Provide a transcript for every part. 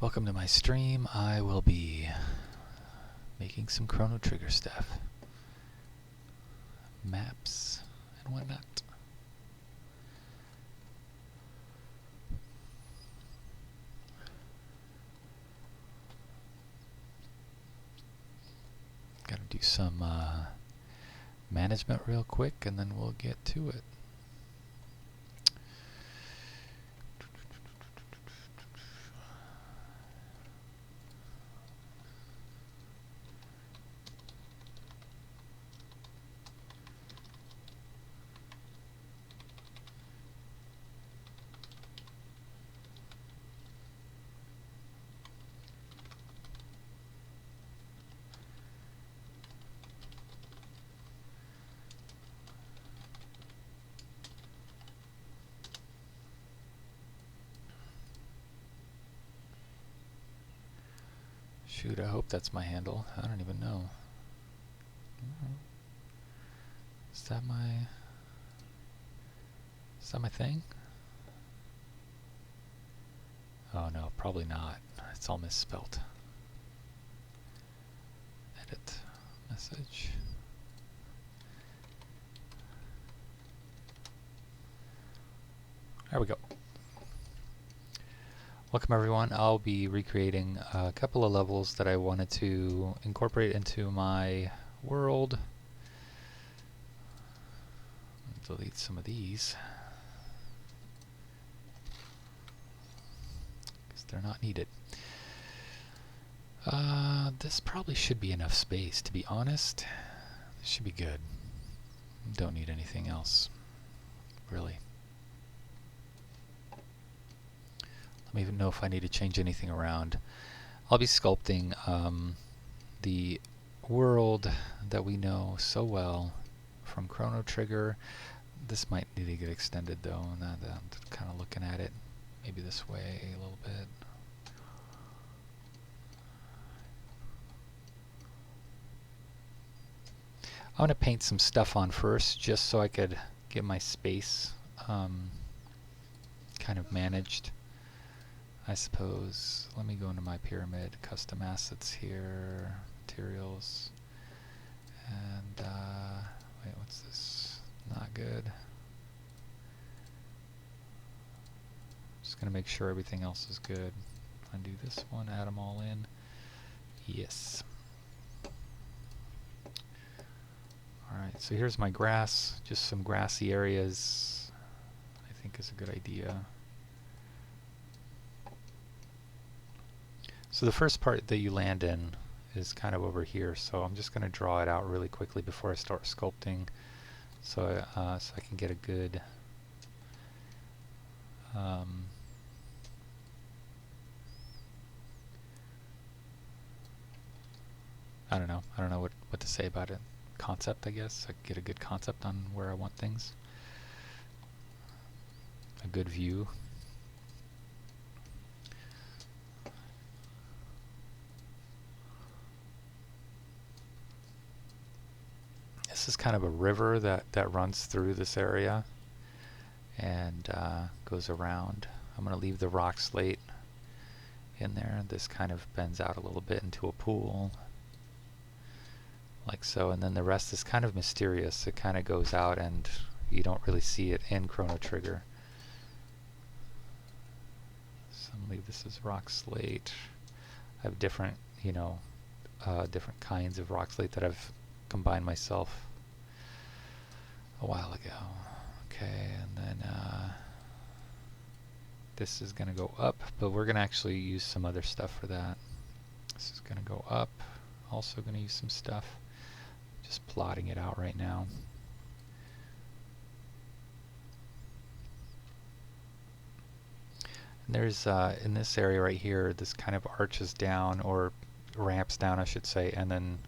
Welcome to my stream. I will be making some Chrono Trigger stuff. Maps and whatnot. Gotta do some management real quick and then we'll get to it. Shoot, I hope that's my handle. I don't even know. Is that my thing? Oh no, probably not. It's all misspelt. Edit message. There we go. Welcome everyone. I'll be recreating a couple of levels that I wanted to incorporate into my world. Delete some of these because they're not needed. This probably should be enough space, to be honest. This should be good. Don't need anything else, really. Let me even know if I need to change anything around. I'll be sculpting the world that we know so well from Chrono Trigger. This might need to get extended though, now that I'm kind of looking at it. Maybe this way a little bit. I want to paint some stuff on first just so I could get my space kind of managed, I suppose. Let me go into my pyramid, custom assets here, materials, and wait, what's this? Not good. Just gonna make sure everything else is good. Undo this one, add them all in. Yes. Alright, so here's my grass, just some grassy areas I think is a good idea. So the first part that you land in is kind of over here, so I'm just going to draw it out really quickly before I start sculpting, so I can get a good I don't know what to say about it. Concept, I guess. I get a good concept on where I want things. A good view. This is kind of a river that runs through this area and goes around. I'm going to leave the rock slate in there. This kind of bends out a little bit into a pool, like so, and then the rest is kind of mysterious. It kind of goes out and you don't really see it in Chrono Trigger. So I'm going to leave this as rock slate. I have different, different kinds of rock slate that I've combined myself a while ago. Okay, and then this is going to go up, but we're going to actually use some other stuff for that. This is going to go up. Also going to use some stuff. Just plotting it out right now. And there's in this area right here, this kind of arches down, or ramps down I should say, and then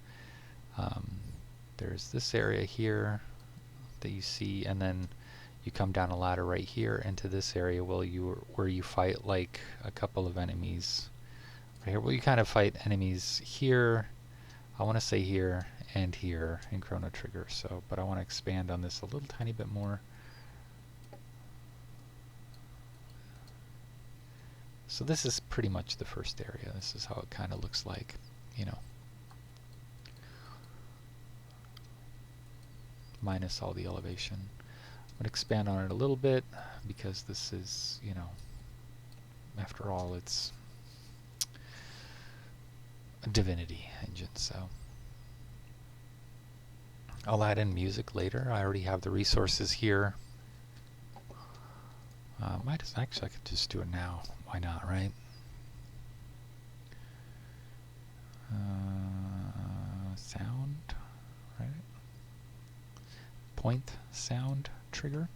there's this area here that you see, and then you come down a ladder right here into this area where you fight like a couple of enemies right here. Well, you kind of fight enemies here, I want to say here and here in Chrono Trigger, so but I want to expand on this a little tiny bit more. So this is pretty much the first area. This is how it kind of looks like, you know, minus all the elevation. I'm going to expand on it a little bit because this is, you know, after all, it's a Divinity Engine, so I'll add in music later. I already have the resources here. Actually, I could just do it now. Why not, right? Sound, right? Point sound trigger.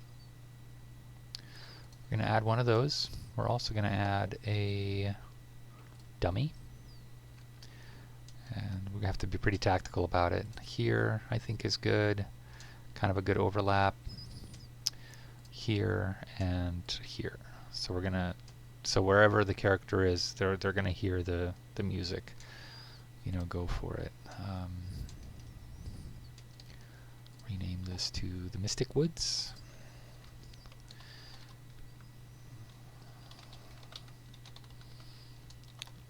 We're going to add one of those. We're also going to add a dummy. And we have to be pretty tactical about it. Here, I think, is good. Kind of a good overlap. Here and here. So we're gonna, so wherever the character is, they're gonna hear the music. You know, go for it. Rename this to the Mystic Woods.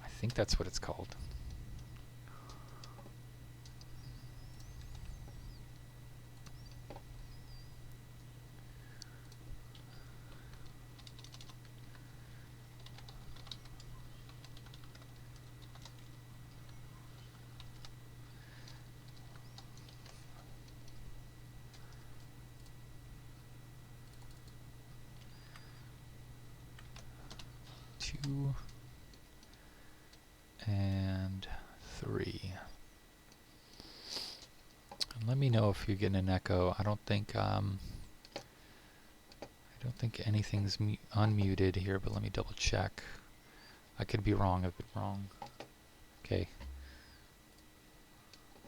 I think that's what it's called. Two and three. And let me know if you're getting an echo. I don't think anything's unmuted here, but let me double check. I could be wrong. I've been wrong. Okay.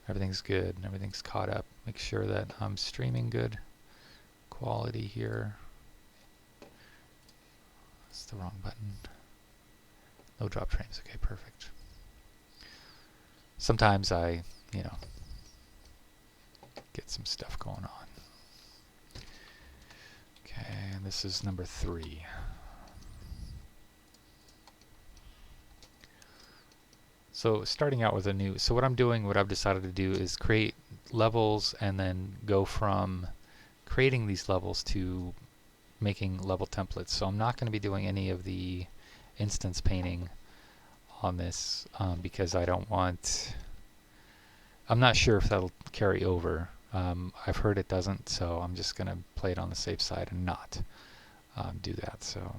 Everything's good. Everything's caught up. Make sure that I'm streaming good quality here. That's the wrong button. No drop frames. Okay, perfect. Sometimes I, you know, get some stuff going on. Okay, and this is number 3. So starting out with a new, so what I'm doing, what I've decided to do is create levels and then go from creating these levels to making level templates. So I'm not going to be doing any of the instance painting on this because I don't want, I'm not sure if that'll carry over. I've heard it doesn't, so I'm just going to play it on the safe side and not do that. So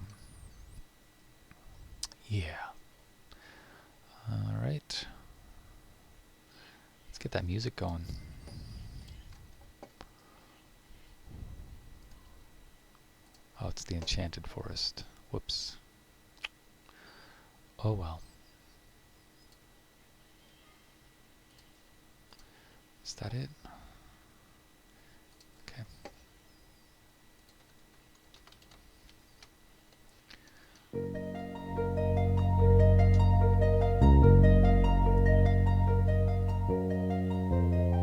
yeah. All right. Let's get that music going. Oh, it's the Enchanted Forest. Whoops. Oh well. Is that it? Okay.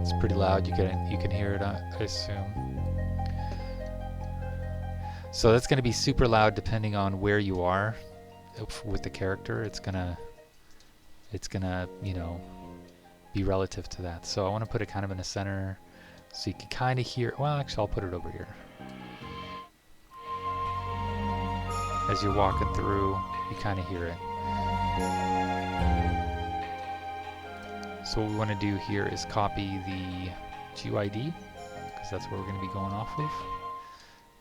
It's pretty loud. You can hear it, I assume. So that's going to be super loud depending on where you are with the character. It's gonna you know, be relative to that. So I want to put it kind of in the center so you can kind of hear. Well, actually, I'll put it over here. As you're walking through, you kind of hear it. So what we want to do here is copy the GUID, because that's where we're going to be going off of.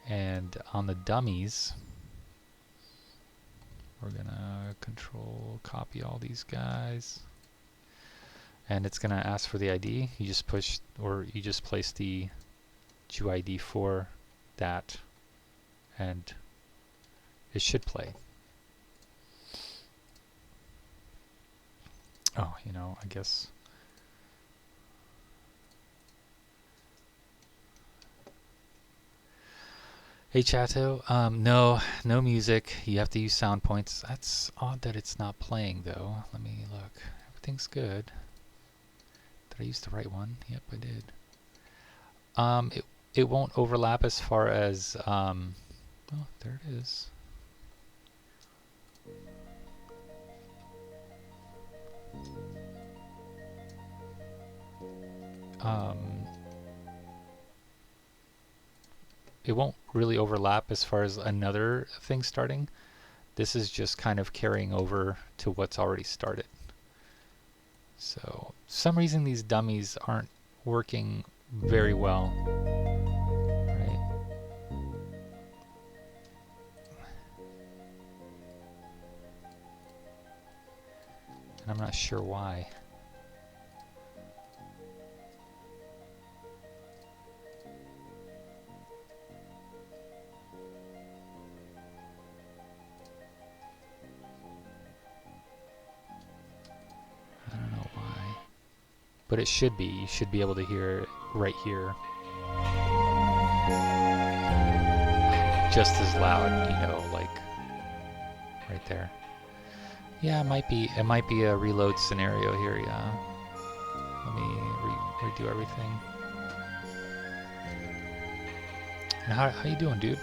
And on the dummies, we're going to control copy all these guys. And it's going to ask for the ID. You just push, or you just place the GUID for that, and it should play. Oh, you know, I guess. Hey Chato, no music. You have to use sound points. That's odd that it's not playing though. Let me look. Everything's good. Did I use the right one? Yep, I did. It won't overlap as far as oh, there it is. it won't really overlap as far as another thing starting. This is just kind of carrying over to what's already started. So, for some reason these dummies aren't working very well, right? And I'm not sure why. I don't know why. But it should be. You should be able to hear it right here. Just as loud, you know, like right there. Yeah, it might be a reload scenario here, yeah. Let me redo everything. And how you doing, dude?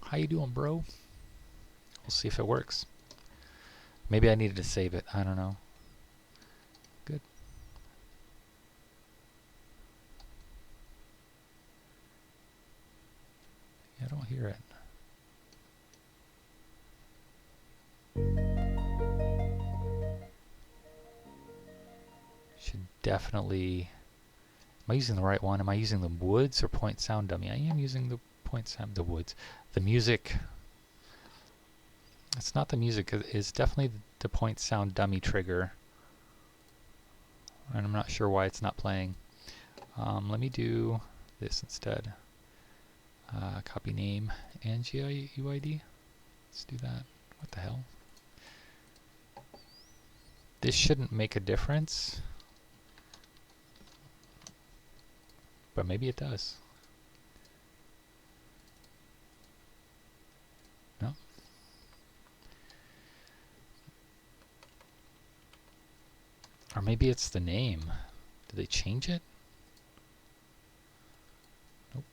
How you doing, bro? We'll see if it works. Maybe I needed to save it. I don't know. Good. Yeah, I don't hear it. Should definitely... Am I using the right one? Am I using the woods or point sound dummy? I am using the point sound, the woods. The music... It's not the music, it's definitely the point sound dummy trigger. And I'm not sure why it's not playing. Let me do this instead. Copy name and GUID. Let's do that. What the hell? This shouldn't make a difference. But maybe it does. No? Or maybe it's the name. Did they change it? Nope.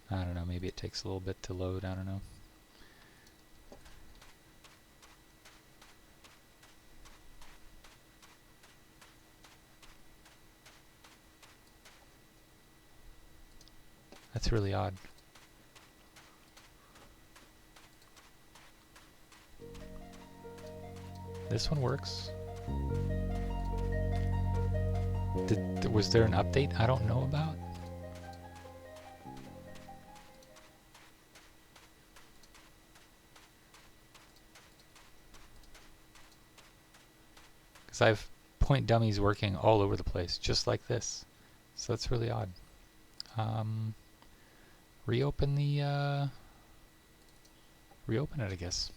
I don't know, maybe it takes a little bit to load, I don't know. That's really odd. This one works. Was there an update I don't know about? Because I have point dummies working all over the place, just like this. So that's really odd. Reopen the, reopen it, I guess.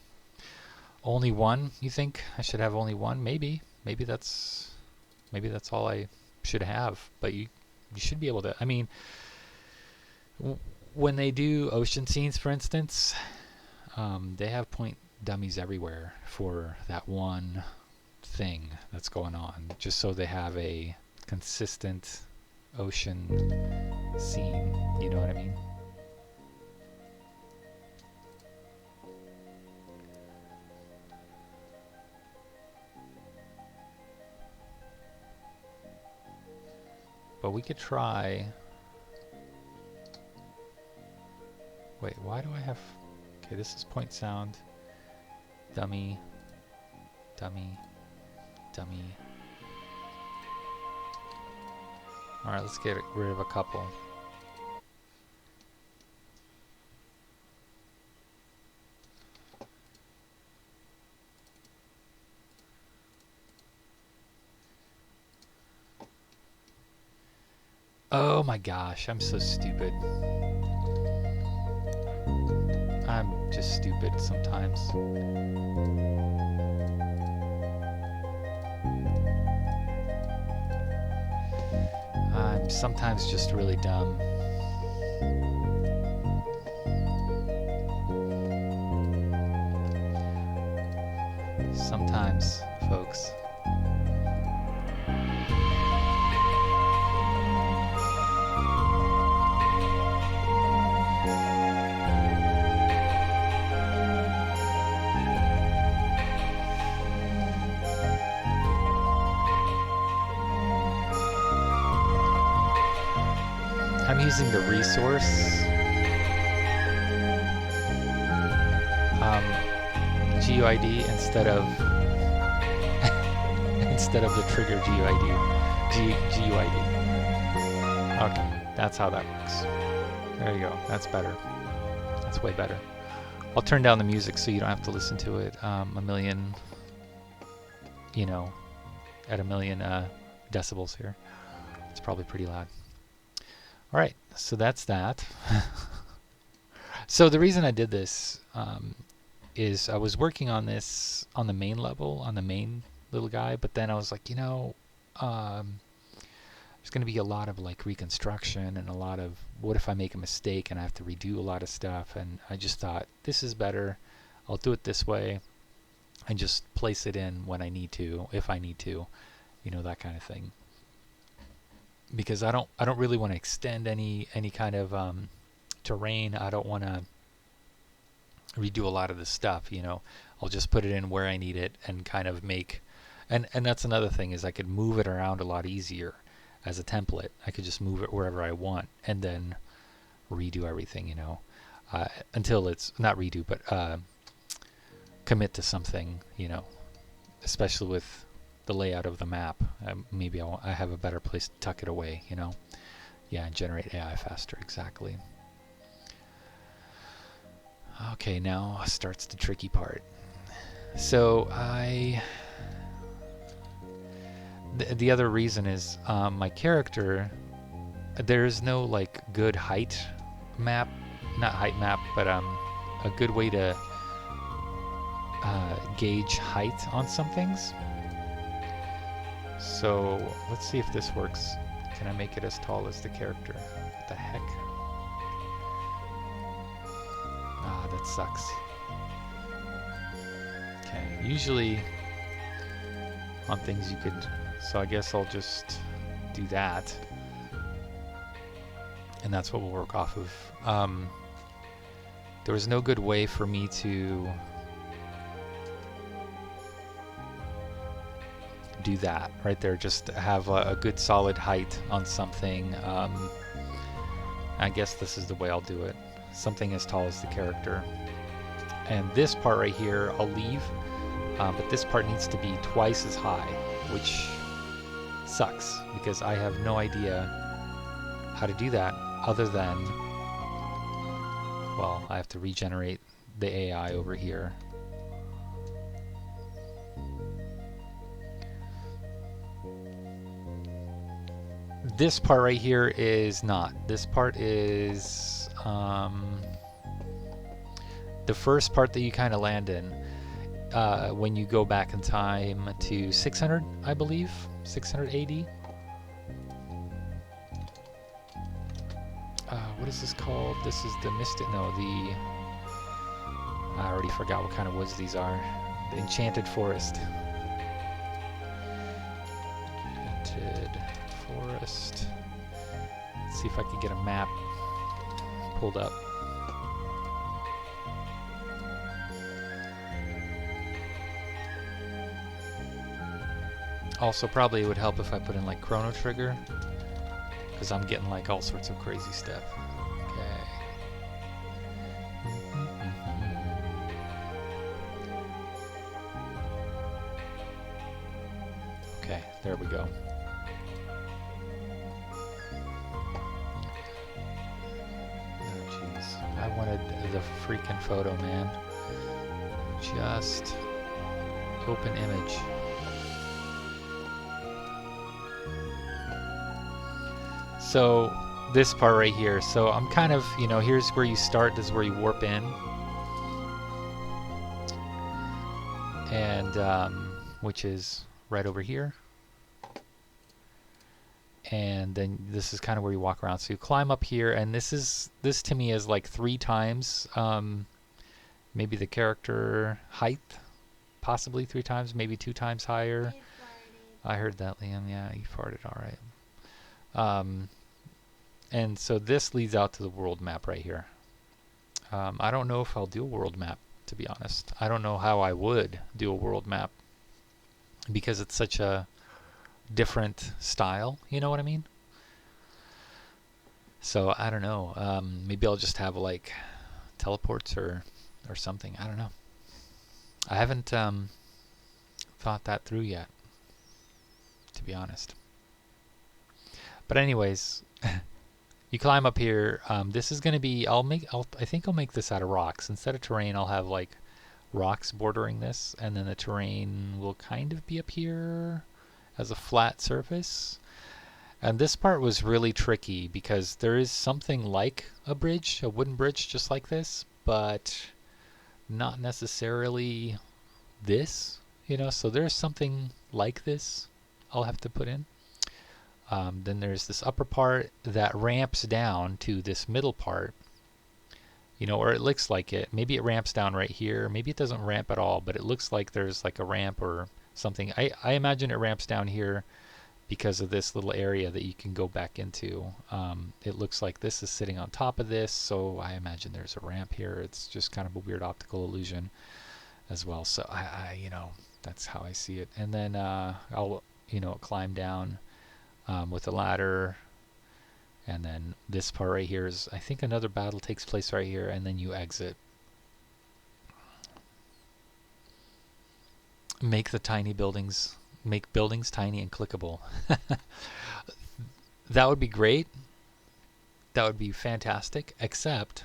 Only one, you think? I should have only one? Maybe. Maybe that's all I should have. But you should be able to, I mean, when they do ocean scenes, for instance, they have point dummies everywhere for that one thing that's going on, just so they have a consistent ocean scene, you know what I mean? But we could try... Wait, why do I have... Okay, this is point sound. Dummy. Dummy. Dummy. Alright, let's get rid of a couple. Oh my gosh, I'm so stupid. I'm just stupid sometimes. I'm sometimes just really dumb. Sometimes, folks. I'm using the resource GUID instead of instead of the trigger GUID. Okay, that's how that works. There you go. That's better. That's way better. I'll turn down the music so you don't have to listen to it a million, you know, at a million decibels here. It's probably pretty loud. All right, so that's that. So the reason I did this is I was working on this on the main level, on the main little guy, but then I was like, you know, there's going to be a lot of like reconstruction and a lot of what if I make a mistake and I have to redo a lot of stuff, and I just thought this is better. I'll do it this way and just place it in when I need to, if I need to, you know, that kind of thing. Because I don't really want to extend any kind of terrain. I don't want to redo a lot of this stuff, you know. I'll just put it in where I need it and kind of make, and that's another thing, is I could move it around a lot easier as a template. I could just move it wherever I want and then redo everything, you know, until it's not redo, but commit to something, you know, especially with the layout of the map. Maybe I have a better place to tuck it away, you know. Yeah, and generate AI faster, exactly. Okay, now starts the tricky part. So the other reason is my character, there's no like good height map, not height map, but a good way to gauge height on some things. So let's see if this works. Can I make it as tall as the character? What the heck? Ah, that sucks. Okay, usually on things you could, so I guess I'll just do that. And that's what we'll work off of. There was no good way for me to do that right there, just have a good solid height on something. I guess this is the way I'll do it. Something as tall as the character. And this part right here I'll leave, but this part needs to be twice as high, which sucks because I have no idea how to do that other than, well, I have to regenerate the AI over here. This part right here is not. This part is the first part that you kind of land in when you go back in time to 600, I believe, 680. What is this called? This is the Mystic, no, the, I already forgot what kind of woods these are. The Enchanted Forest. Enchanted Forest. Let's see if I can get a map pulled up. Also, probably it would help if I put in like Chrono Trigger, because I'm getting like all sorts of crazy stuff. Okay. Okay, there we go. Oh jeez, I wanted the freaking photo, man. Just open image. So this part right here, so I'm kind of, you know, here's where you start, this is where you warp in. And which is right over here. And then this is kind of where you walk around. So you climb up here, and this to me is like 3 times maybe the character height, possibly 3 times, maybe 2 times higher. I heard that, Liam. Yeah, you farted. All right. And so this leads out to the world map right here. I don't know if I'll do a world map, to be honest. I don't know how I would do a world map because it's such a different style, you know what I mean? So I don't know. Maybe I'll just have like teleports or something. I don't know. I haven't thought that through yet, to be honest. But anyways, you climb up here. This is going to be. I think I'll make this out of rocks instead of terrain. I'll have like rocks bordering this, and then the terrain will kind of be up here as a flat surface. And this part was really tricky because there is something like a bridge, a wooden bridge just like this, but not necessarily this, so there's something like this I'll have to put in. Then there's this upper part that ramps down to this middle part, or it looks like it. Maybe it ramps down right here. Maybe it doesn't ramp at all, but it looks like there's like a ramp or something. I imagine it ramps down here because of this little area that you can go back into. It looks like this is sitting on top of this, so I imagine there's a ramp here. It's just kind of a weird optical illusion as well. So that's how I see it. And then I'll climb down with a ladder, and then this part right here is, I think, another battle takes place right here, and then you exit. Make buildings tiny and clickable. That would be great. That would be fantastic, except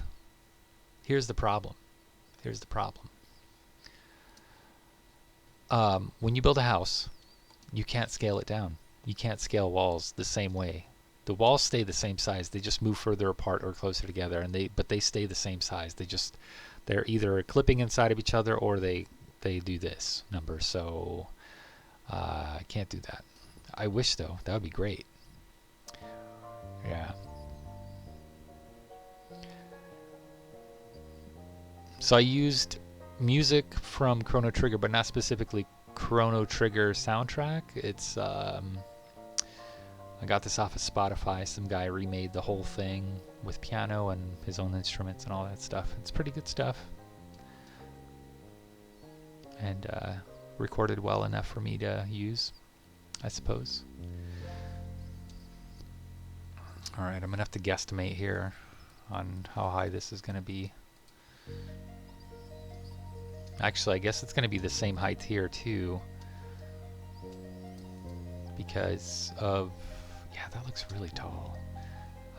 here's the problem. When you build a house, you can't scale it down. You can't scale walls the same way. The walls stay the same size. They just move further apart or closer together, but they stay the same size. They're either clipping inside of each other, or they do this number. So I can't do that. I wish, though. That would be great. Yeah. So I used music from Chrono Trigger, but not specifically Chrono Trigger soundtrack. It's I got this off of Spotify. Some guy remade the whole thing with piano and his own instruments and all that stuff. It's pretty good stuff, and recorded well enough for me to use, I suppose. All right, I'm gonna have to guesstimate here on how high this is gonna be. Actually, I guess it's gonna be the same height here too, because of, yeah, that looks really tall.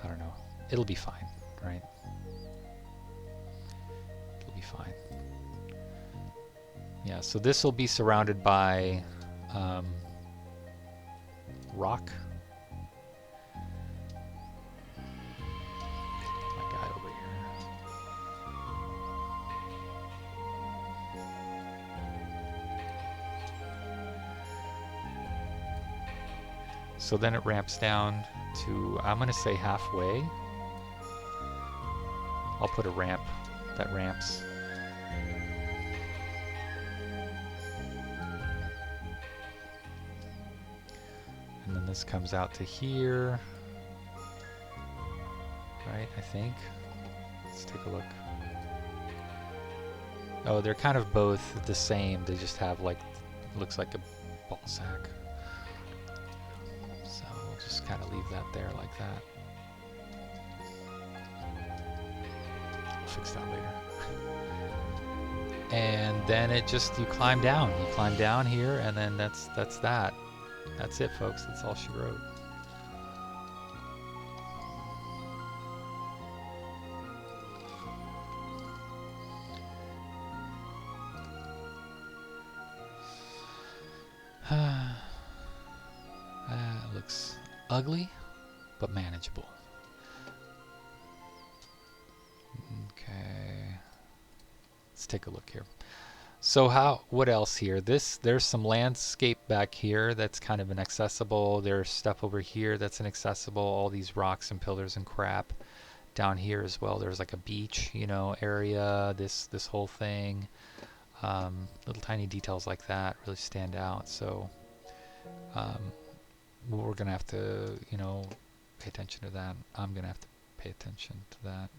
I don't know. It'll be fine, right? It'll be fine. Yeah, so this will be surrounded by rock. My guy over here. So then it ramps down to, I'm going to say halfway. I'll put a ramp that ramps. And then this comes out to here. Right, I think. Let's take a look. Oh, they're kind of both the same. They just have like, looks like a ball sack. So we'll just kind of leave that there like that. I'll fix that later. And then it just, you climb down. You climb down here, and then that's that. That's it, folks. That's all she wrote. Looks ugly, but manageable. Okay. Let's take a look here. So what else here? There's some landscape back here that's kind of inaccessible. There's stuff over here that's inaccessible. All these rocks and pillars and crap. Down here as well, there's like a beach, area. This whole thing. Little tiny details like that really stand out. So we're gonna have to, pay attention to that. I'm gonna have to pay attention to that.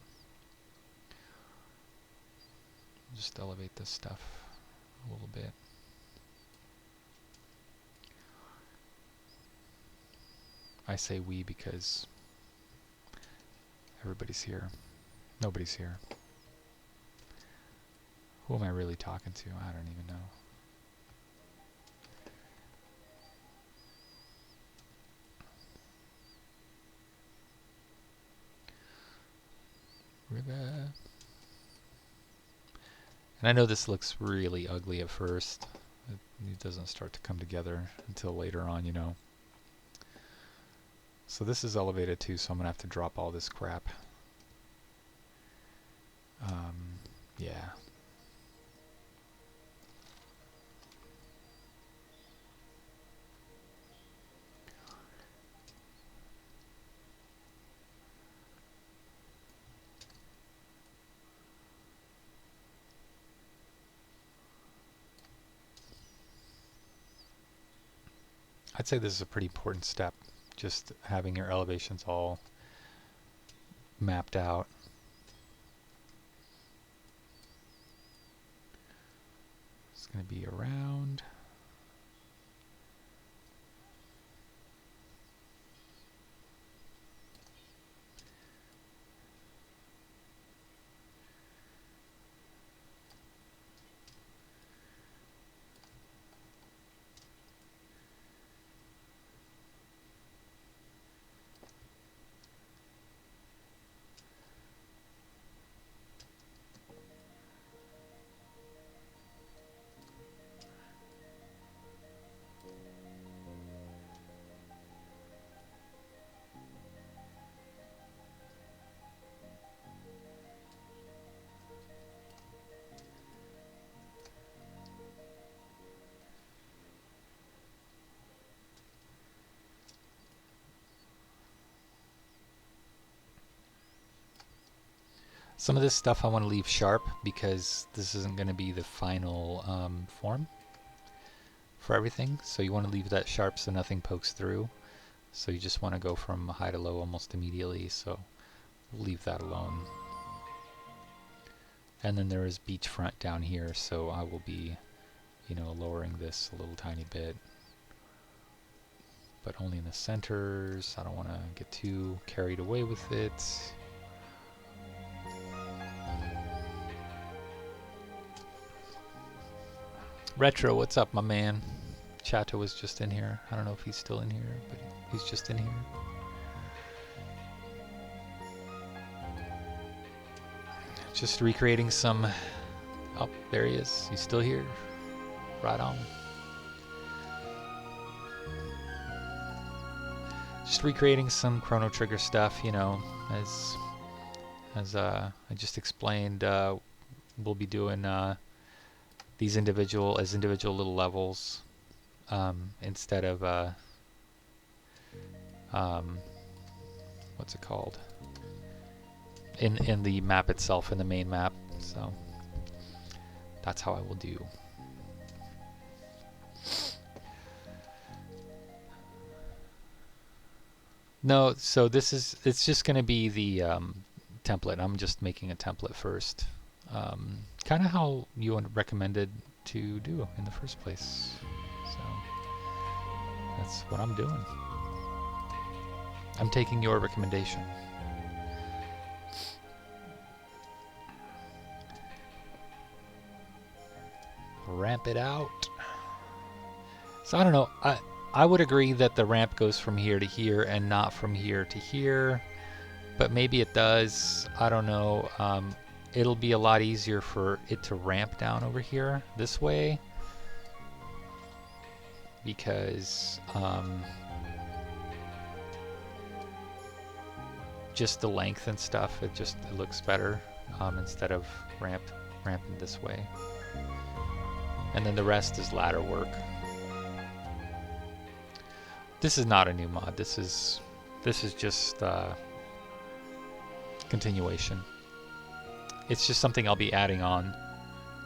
Just elevate this stuff a little bit. I say we because Everybody's here. Nobody's here. Who am I really talking to? I don't even know. River. And I know this looks really ugly at first. It doesn't start to come together until later on, you know. So this is elevated too, so I'm going to have to drop all this crap. Yeah. I'd say this is a pretty important step, just having your elevations all mapped out. It's going to be around. Some of this stuff I want to leave sharp because this isn't going to be the final form for everything. So you want to leave that sharp so nothing pokes through. So you just want to go from high to low almost immediately. So we'll leave that alone. And then there is beachfront down here. So I will be, you know, lowering this a little tiny bit. But only in the centers. I don't want to get too carried away with it. Retro, what's up, my man? Chato was just in here. I don't know if he's still in here, but he's just in here. Just recreating some... Oh, there he is. He's still here. Right on. Just recreating some Chrono Trigger stuff, you know, as I just explained. We'll be doing these individual little levels instead of what's it called, in the map itself, in the main map. So that's how I will do. No, so it's just going to be the template. I'm just making a template first. Kind of how you recommended to do in the first place. So that's what I'm doing. I'm taking your recommendation. Ramp it out. So I don't know. I would agree that the ramp goes from here to here and not from here to here, but maybe it does. I don't know. It'll be a lot easier for it to ramp down over here this way because just the length and stuff, it looks better instead of ramping this way. And then the rest is ladder work. This is not a new mod. This is just continuation. It's just something I'll be adding on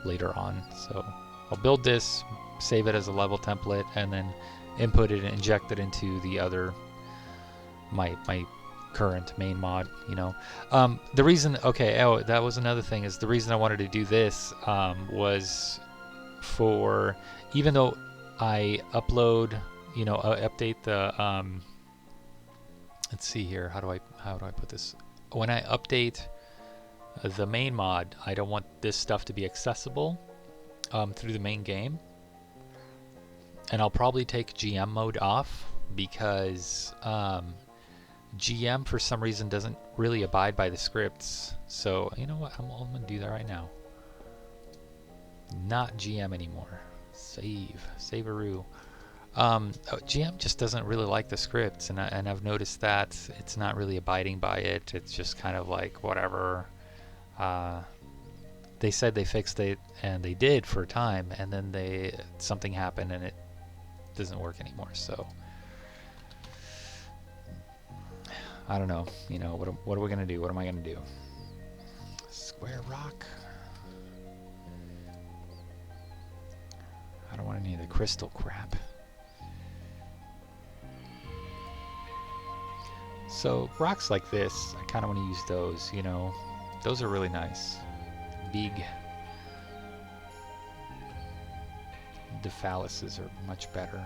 later on. So I'll build this, save it as a level template, and then input it and inject it into the other my current main mod. You know, the reason. Okay, oh, that was another thing. Is the reason I wanted to do this was for, even though I upload, you know, update the. Let's see here. How do I put this? when I update the main mod, I don't want this stuff to be accessible through the main game. And I'll probably take GM mode off because GM for some reason doesn't really abide by the scripts. So you know what, I'm going to do that right now. Not GM anymore. Save-a-roo. GM just doesn't really like the scripts, and I've noticed that it's not really abiding by it. It's just kind of like whatever. They said they fixed it, and they did for a time, and then something happened, and it doesn't work anymore. So I don't know. You know, what are we gonna do? What am I gonna do? Square rock. I don't want any of the crystal crap. So rocks like this, I kind of want to use those, you know. Those are really nice. Big. The phalluses are much better.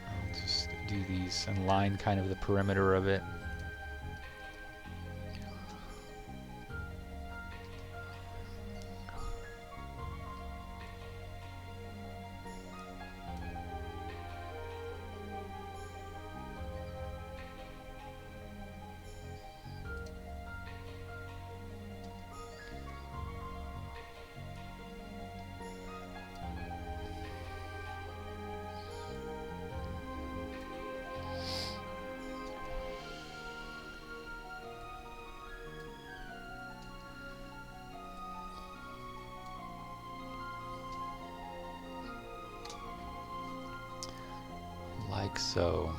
I'll just do these and line kind of the perimeter of it. Like so.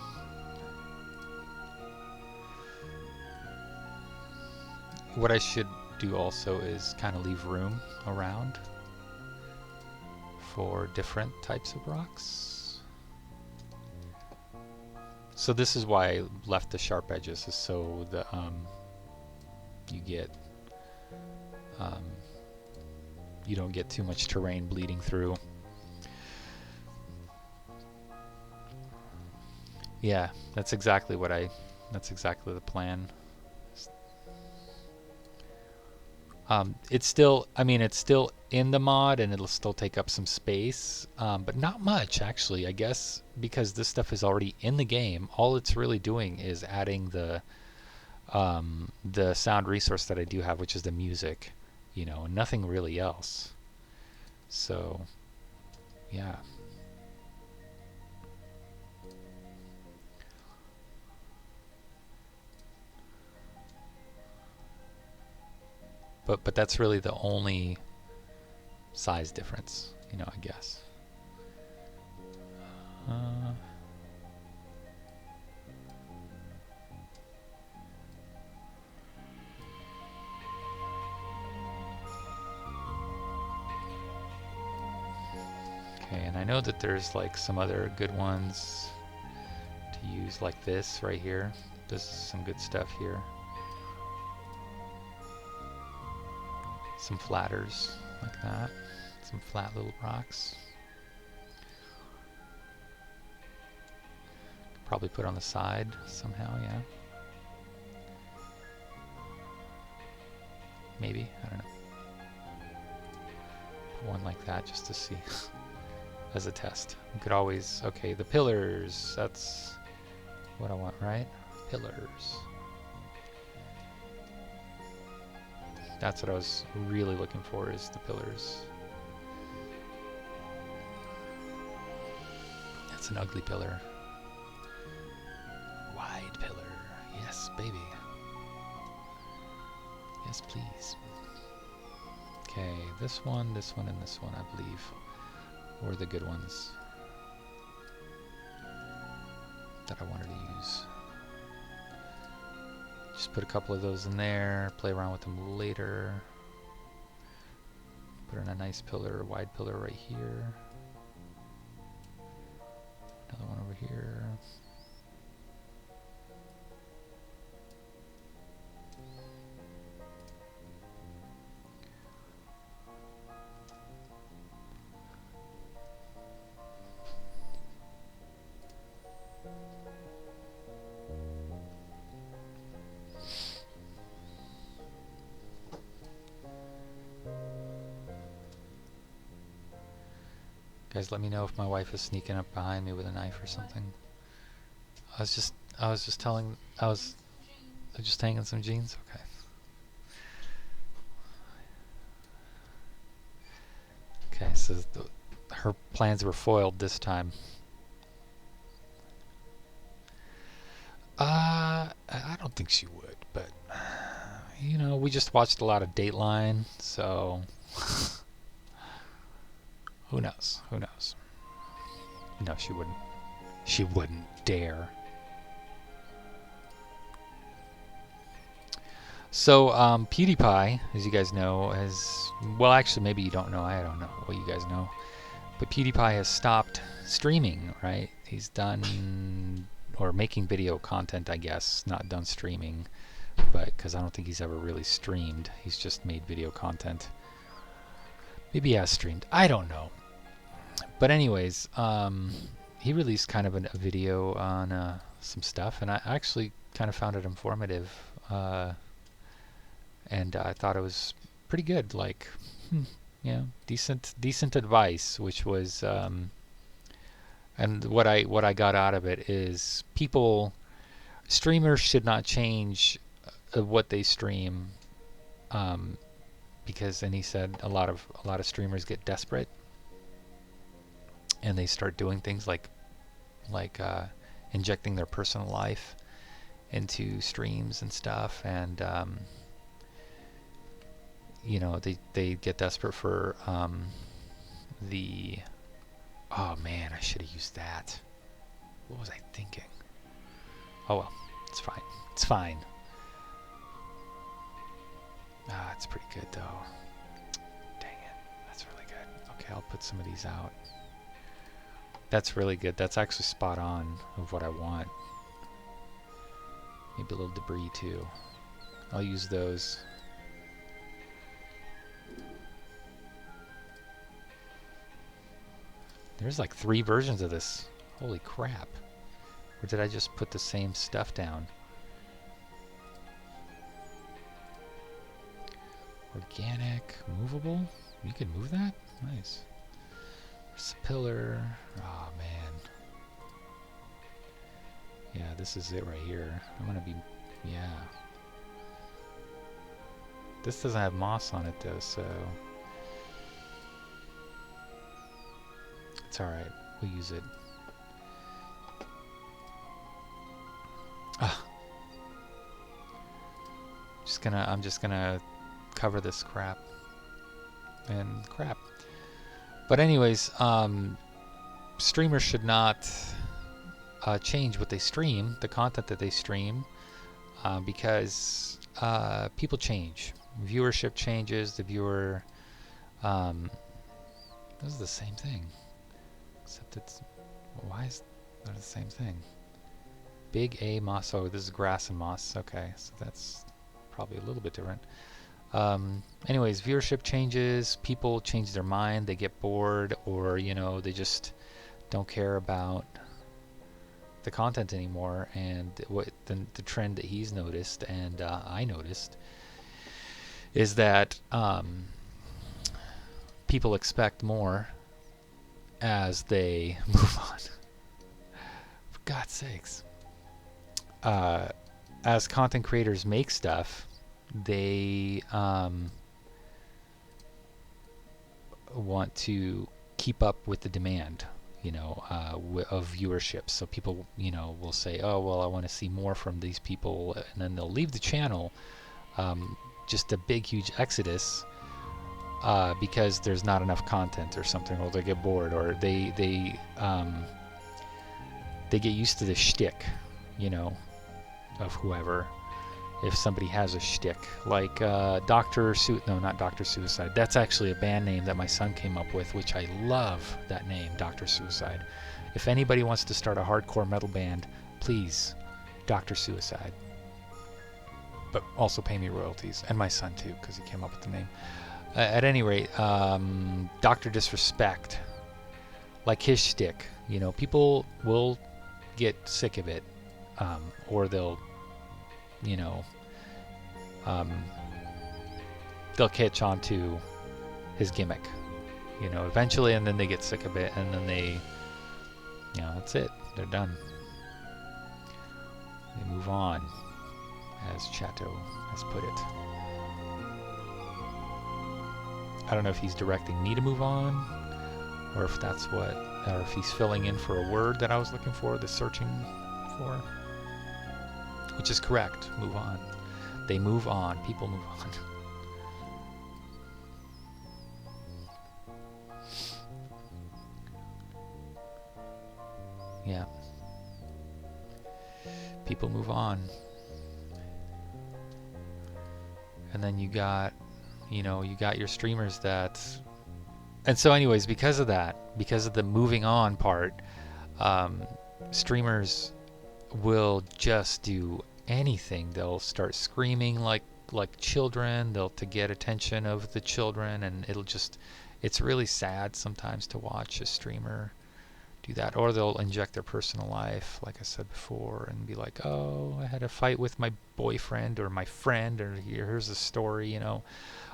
What I should do also is kind of leave room around for different types of rocks. So this is why I left the sharp edges, is so the you get you don't get too much terrain bleeding through. Yeah, that's exactly the plan. It's still, I mean, it's still in the mod and it'll still take up some space, but not much actually, I guess, because this stuff is already in the game. All it's really doing is adding the sound resource that I do have, which is the music, you know, and nothing really else. So, yeah. But that's really the only size difference, you know, I guess. Okay, and I know that there's like some other good ones to use, like this right here. This is some good stuff here. Some flatters like that. Some flat little rocks. Probably put on the side somehow, yeah. Maybe, I don't know. Put one like that just to see as a test. We could always, okay, the pillars, that's what I want, right? Pillars. That's what I was really looking for, is the pillars. That's an ugly pillar. Wide pillar. Yes, baby. Yes, please. Okay, this one, and this one, I believe, were the good ones that I wanted to use. Just put a couple of those in there, play around with them later. Put in a nice pillar, a wide pillar right here. Another one over here. Guys, let me know if my wife is sneaking up behind me with a knife or something. I was just hanging some jeans. Okay. Okay, so her plans were foiled this time. I don't think she would, but you know, we just watched a lot of Dateline, so who knows? Who knows? No, she wouldn't. She wouldn't dare. So, PewDiePie, as you guys know, well, actually, maybe you don't know. I don't know what you guys know. But PewDiePie has stopped streaming, right? He's done, or making video content, I guess. Not done streaming, but because I don't think he's ever really streamed. He's just made video content. Maybe he has streamed. I don't know. But anyways, he released kind of a video on some stuff, and I actually kind of found it informative. And I thought it was pretty good, like, decent advice, which was, and what I got out of it is streamers should not change what they stream, because, and he said a lot of streamers get desperate, and they start doing things like injecting their personal life into streams and stuff, and you know, they get desperate for the, oh man, I should have used that. What was I thinking? Oh well, it's fine. It's fine. It's pretty good though. Dang it, that's really good. Okay, I'll put some of these out. That's really good. That's actually spot on of what I want. Maybe a little debris too. I'll use those. There's like 3 versions of this. Holy crap. Or did I just put the same stuff down? Organic, movable? You can move that? Nice. There's a pillar. Oh man. Yeah, this is it right here. I'm gonna be, yeah. This doesn't have moss on it though, so it's alright. We'll use it. I'm just gonna cover this crap. And crap. But anyways, streamers should not change what they stream, the content that they stream, because people change. Viewership changes. The viewer, this is the same thing, except it's, why is that the same thing? Big A moss. Oh, this is grass and moss. Okay, so that's probably a little bit different. Anyways, viewership changes. People change their mind. They get bored, or you know, they just don't care about the content anymore. And what the trend that he's noticed, and I noticed, is that people expect more as they move on. For God's sakes. As content creators make stuff, they want to keep up with the demand, you know, of viewership. So people, you know, will say, oh, well, I want to see more from these people, and then they'll leave the channel. Just a big, huge exodus because there's not enough content or something, or they get bored, or they get used to the shtick, you know, of whoever. If somebody has a shtick, like not Dr. Suicide. That's actually a band name that my son came up with, which I love that name, Dr. Suicide. If anybody wants to start a hardcore metal band, please, Dr. Suicide. But also pay me royalties, and my son too, because he came up with the name. At any rate, Dr. Disrespect, like his shtick, you know, people will get sick of it, or they'll, you know, they'll catch on to his gimmick, you know, eventually, and then they get sick of it, and then they, you know, that's it. They're done. They move on, as Chateau has put it. I don't know if he's directing me to move on, or if that's what, or if he's filling in for a word that I was looking for, the searching for, which is correct. Move on. They move on. People move on. Yeah. People move on. And then you got, you know, you got your streamers that, and so anyways, because of that, because of the moving on part, streamers will just do anything. They'll start screaming like children, they'll to get attention of the children, and it's really sad sometimes to watch a streamer do that. Or they'll inject their personal life, like I said before, and be like, oh, I had a fight with my boyfriend or my friend, or here's a story, you know.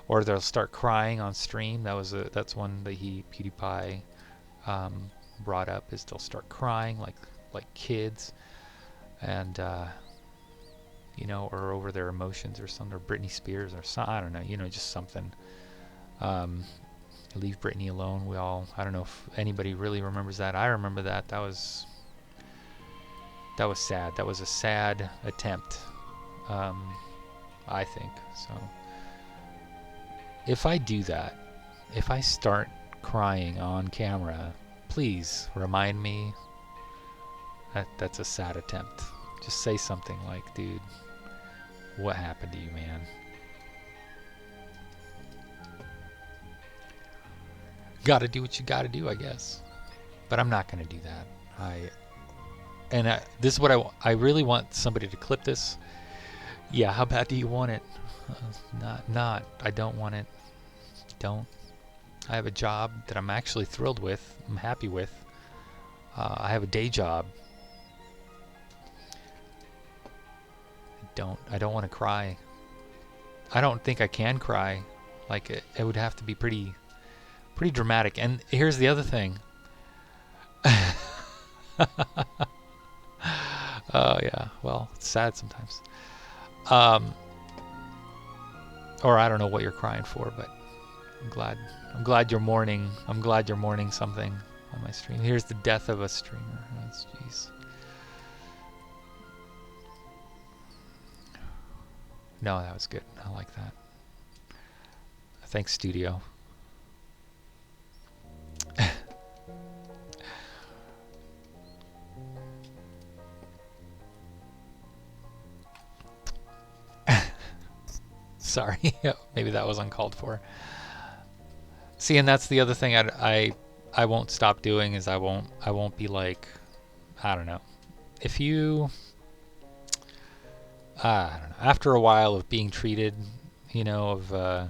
Or they'll start crying on stream. That's one that PewDiePie brought up, is they'll start crying like kids, and you know, or over their emotions or something, or Britney Spears or something, I don't know, you know, just something. Leave Britney alone. I don't know if anybody really remembers that. I remember that. That was sad. That was a sad attempt, I think. So if I do that, if I start crying on camera, please remind me that that's a sad attempt. Just say something like, dude, what happened to you, man? Gotta do what you gotta do, I guess. But I'm not gonna do that. This is what I really want somebody to clip this. Yeah, how bad do you want it? Not. I don't want it. Don't. I have a job that I'm actually thrilled with. I'm happy with. I have a day job. I don't want to cry. I don't think I can cry. Like it would have to be pretty dramatic. And here's the other thing. Oh yeah, well, it's sad sometimes. Or I don't know what you're crying for, but I'm glad you're mourning. I'm glad you're mourning something on my stream. Here's the death of a streamer. That's jeez. No, that was good. I like that. Thanks, studio. Sorry, maybe that was uncalled for. See, and that's the other thing I won't stop doing is I won't be like, I don't know. If you, I don't know. After a while of being treated, you know, of I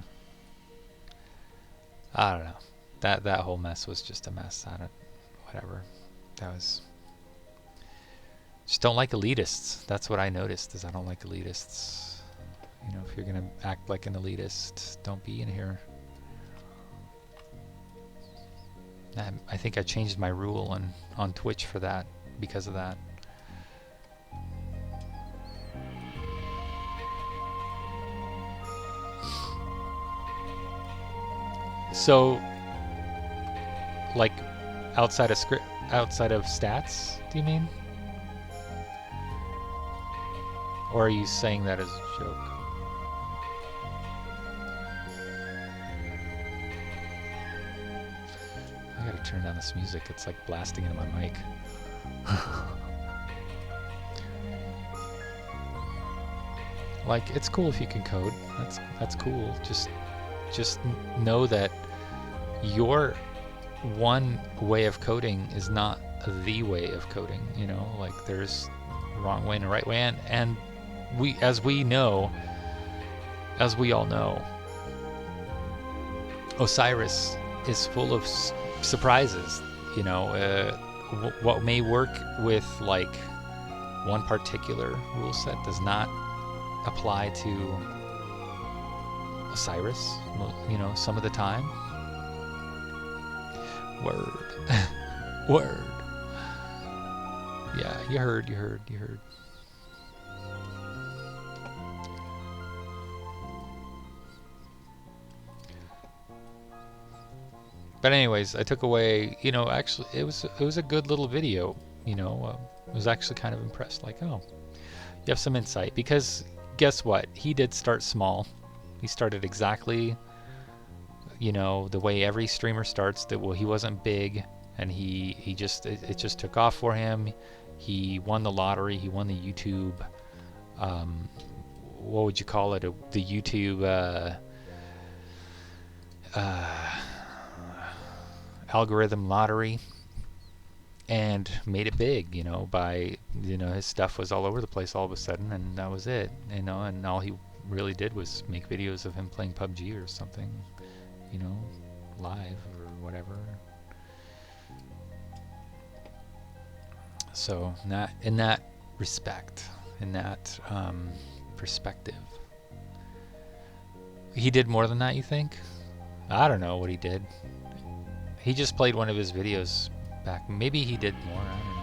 don't know. That whole mess was just a mess. Whatever. That was. Just don't like elitists. That's what I noticed. Is I don't like elitists. You know, if you're gonna act like an elitist, don't be in here. I think I changed my rule on Twitch for that, because of that. So, like, outside of stats, do you mean? Or are you saying that as a joke? I gotta turn down this music. It's like blasting into my mic. Like, it's cool if you can code. That's cool. Just know that your one way of coding is not the way of coding. You know, like there's a wrong way and a right way, and as we all know, Osiris is full of surprises. You know, what may work with like one particular rule set does not apply to Osiris, you know, some of the time. Word. Word. Yeah, you heard. But anyways, I took away, actually it was a good little video, I was actually kind of impressed, like, oh, you have some insight, because guess what? He did start small. He started exactly, the way every streamer starts, that, well, he wasn't big, and he just, it just took off for him. He won the lottery, he won the YouTube, what would you call it? The YouTube, algorithm lottery, and made it big, by, his stuff was all over the place all of a sudden, and that was it, and all he really did was make videos of him playing PUBG or something, live or whatever. So in that respect, in that perspective, he did more than that, you think? I don't know what he did. He just played one of his videos back. Maybe he did more. I don't know.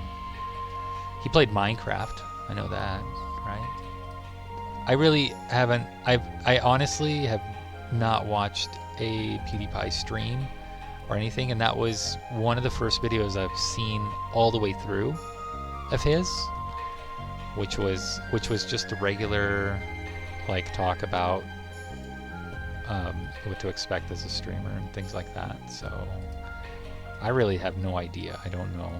He played Minecraft. I know that, right? I really haven't. I honestly have not watched a PewDiePie stream or anything, and that was one of the first videos I've seen all the way through of his, which was just a regular, like, talk about what to expect as a streamer and things like that. So I really have no idea. I don't know.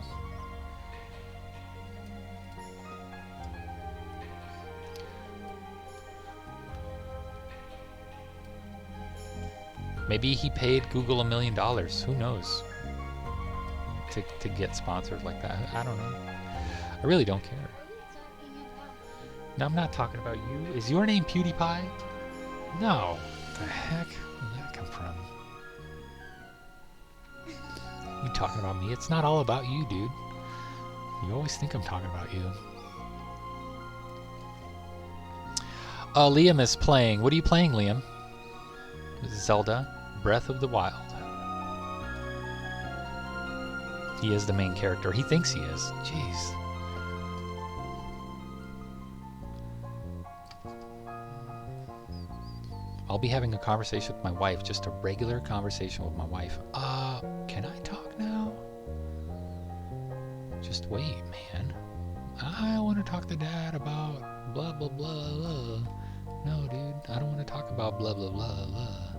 Maybe he paid Google $1 million. Who knows? To get sponsored like that. I don't know. I really don't care. No, I'm not talking about you. Is your name PewDiePie? No. What the heck? Where did that come from? You talking about me? It's not all about you, dude. You always think I'm talking about you. Liam is playing. What are you playing, Liam? Zelda Breath of the Wild. He is the main character. He thinks he is. Jeez. I'll be having a conversation with my wife, just a regular conversation with my wife. Can I talk now? Just wait, man. I want to talk to Dad about blah, blah, blah, blah. No, dude, I don't want to talk about blah, blah, blah, blah.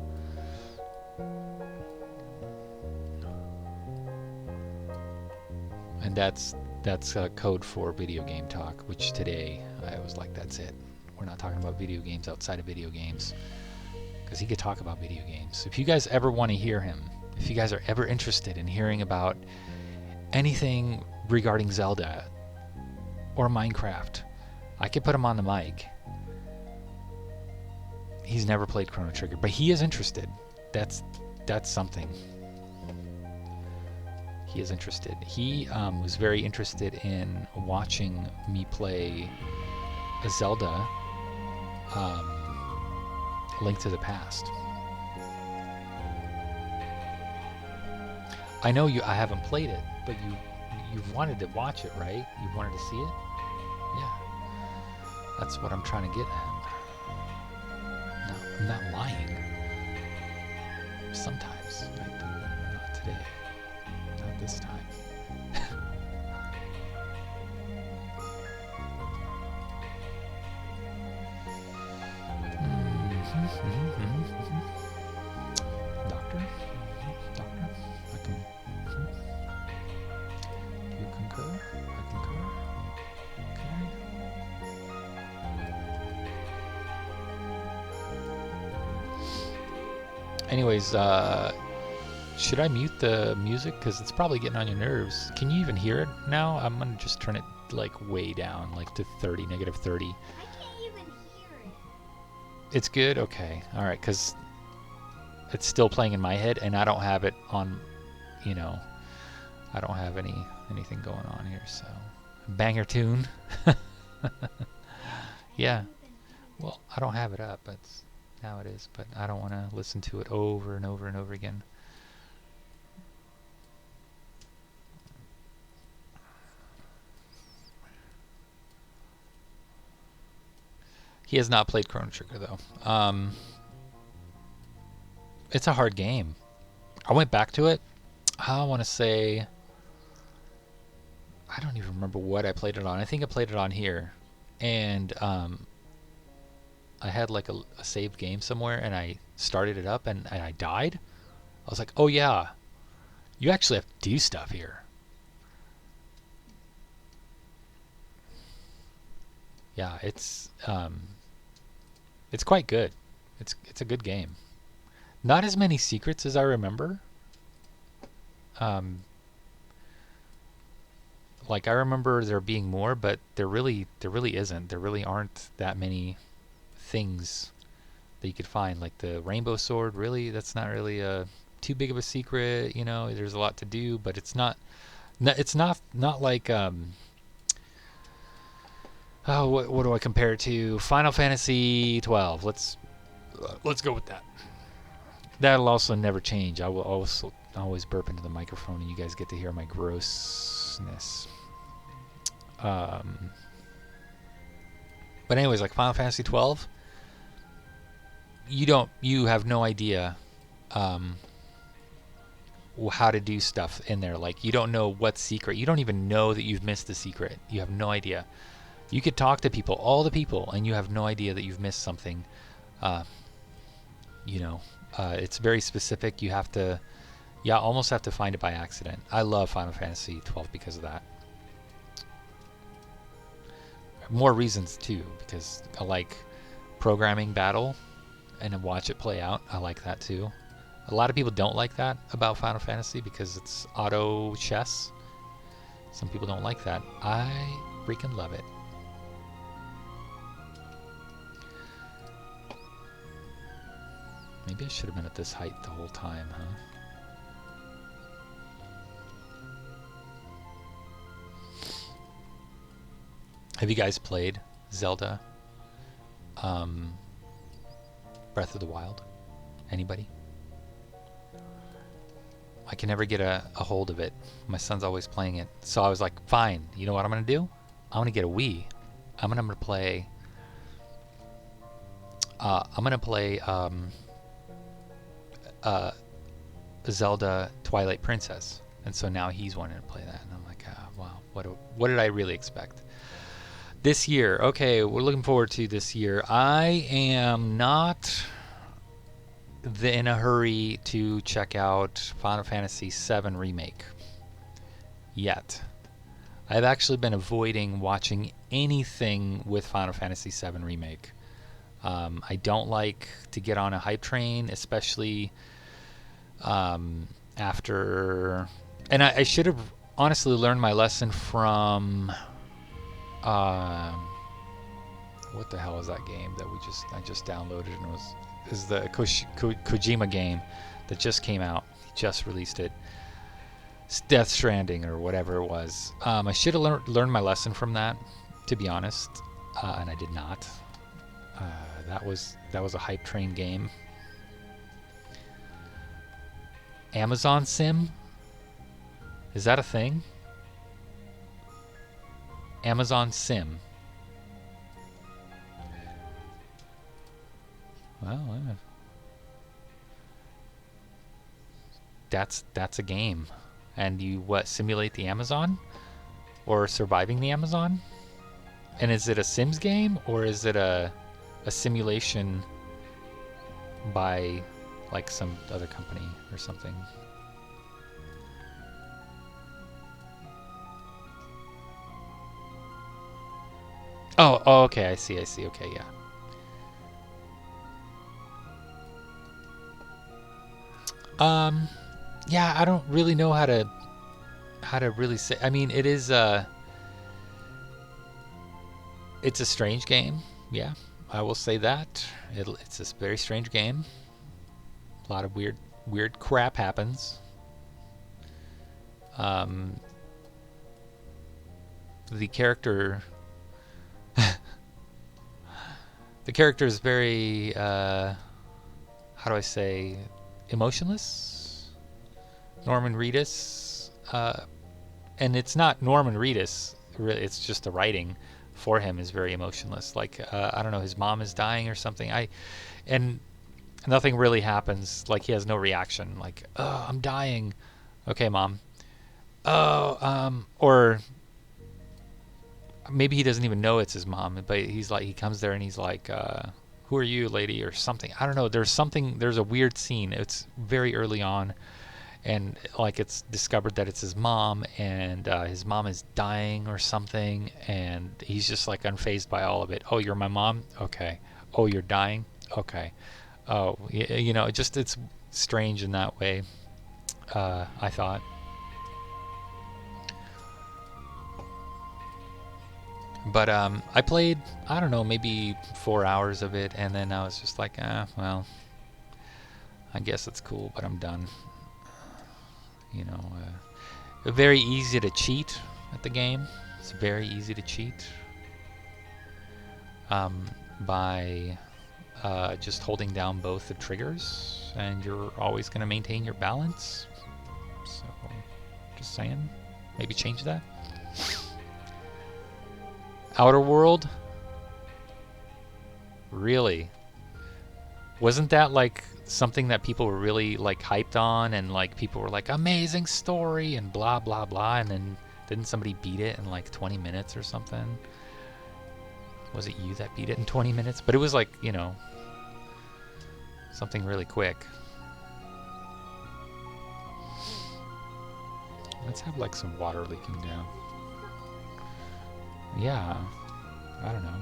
And that's code for video game talk, which today I was like, that's it. We're not talking about video games outside of video games. Because he could talk about video games. If you guys ever want to hear him, if you guys are ever interested in hearing about anything regarding Zelda or Minecraft, I could put him on the mic. He's never played Chrono Trigger, but he is interested. That's something. He is interested. He was very interested in watching me play a Zelda Link to the Past. I know I haven't played it, but you've wanted to watch it, right? You wanted to see it? Yeah. That's what I'm trying to get at. No, I'm not lying. Sometimes I do. Not today. Not this time. Doctor? Doctor? I can... Do you concur? I concur. Okay. Anyways, should I mute the music? Because it's probably getting on your nerves. Can you even hear it now? I'm going to just turn it like way down, like to 30, negative 30. I can't even hear it. It's good? Okay. All right, because it's still playing in my head, and I don't have it on, I don't have anything going on here, so. Banger tune. Yeah. Well, I don't have it up. That's how it is, but I don't want to listen to it over and over and over again. He has not played Chrono Trigger though. It's a hard game. I went back to it. I want to say, I don't even remember what I played it on. I think I played it on here, and I had like a saved game somewhere, and I started it up, and I died. I was like, oh yeah, you actually have to do stuff here. Yeah, it's quite good. It's a good game. Not as many secrets as I remember. Like I remember there being more, but there really isn't. There really aren't that many things that you could find. Like the rainbow sword, really, that's not really a too big of a secret. You know, there's a lot to do, but it's not like oh, what do I compare it to? Final Fantasy 12. Let's go with that. That'll also never change. I will also always burp into the microphone, and you guys get to hear my grossness. But anyways, like Final Fantasy 12, you have no idea how to do stuff in there. Like you don't know what secret. You don't even know that you've missed the secret. You have no idea. You could talk to people, all the people, and you have no idea that you've missed something. It's very specific. You have to, almost have to find it by accident. I love Final Fantasy 12 because of that. More reasons too, because I like programming battle and watch it play out. I like that too. A lot of people don't like that about Final Fantasy because it's auto chess. Some people don't like that. I freaking love it. Maybe I should have been at this height the whole time, huh? Have you guys played Zelda Breath of the Wild? Anybody? I can never get a hold of it. My son's always playing it. So I was like, fine, you know what I'm going to do? I'm going to get a Wii. I'm going to play Zelda Twilight Princess. And so now he's wanting to play that. And I'm like, wow, what did I really expect? This year, okay, we're looking forward to this year. I am not in a hurry to check out Final Fantasy VII Remake yet. I've actually been avoiding watching anything with Final Fantasy VII Remake. I don't like to get on a hype train, especially after... And I should have honestly learned my lesson from... what the hell is that game that I just downloaded and is the Kojima game that just came out. He just released it. It's Death Stranding or whatever it was. I should have learned my lesson from that, to be honest, and I did not. That was a hype train game. Amazon Sim? Is that a thing? Amazon Sim. Well, that's a game, and you simulate the Amazon, or surviving the Amazon? And is it a Sims game, or is it a simulation by like some other company or something? Oh, okay, I see, okay, yeah. Yeah, I don't really know how to really say. I mean, it's a strange game. Yeah, I will say that. It's a very strange game. A lot of weird crap happens. The character is very how do I say, emotionless. Norman Reedus, and it's not Norman Reedus, really, it's just the writing. for him is very emotionless. Like I don't know, his mom is dying or something. And nothing really happens. Like he has no reaction. Like, oh, I'm dying. Okay, mom. Oh, or maybe he doesn't even know it's his mom, but he's like, he comes there and he's like, who are you, lady, or something. I don't know. There's a weird scene. It's very early on, and like it's discovered that it's his mom, and his mom is dying or something, and he's just like unfazed by all of it. Oh, you're my mom? Okay. Oh, you're dying? Okay. Oh, it's strange in that way, I thought. But I played, I don't know, maybe 4 hours of it, and then I was just like, well, I guess it's cool, but I'm done. You know, very easy to cheat at the game. It's very easy to cheat by just holding down both the triggers, and you're always going to maintain your balance. So, just saying, maybe change that. Outer World? Really? Wasn't that like something that people were really like hyped on, and like people were like amazing story and blah blah blah, and then didn't somebody beat it in like 20 minutes or something? Was it you that beat it in 20 minutes? But it was like, something really quick. Let's have like some water leaking down. Yeah, I don't know.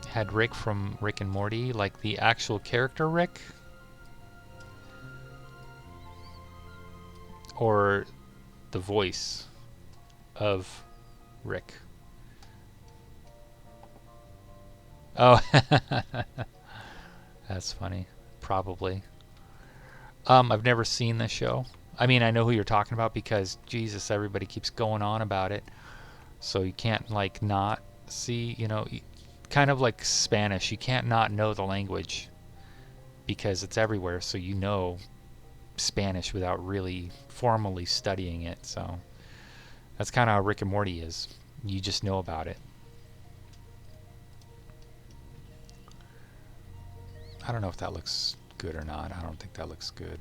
Had Rick from Rick and Morty, like the actual character Rick? Or the voice of Rick? Oh, that's funny. Probably. I've never seen this show. I mean, I know who you're talking about because, Jesus, everybody keeps going on about it. So you can't, like, not see, kind of like Spanish. You can't not know the language because it's everywhere. So you know Spanish without really formally studying it. So that's kind of how Rick and Morty is. You just know about it. I don't know if that looks good or not. I don't think that looks good.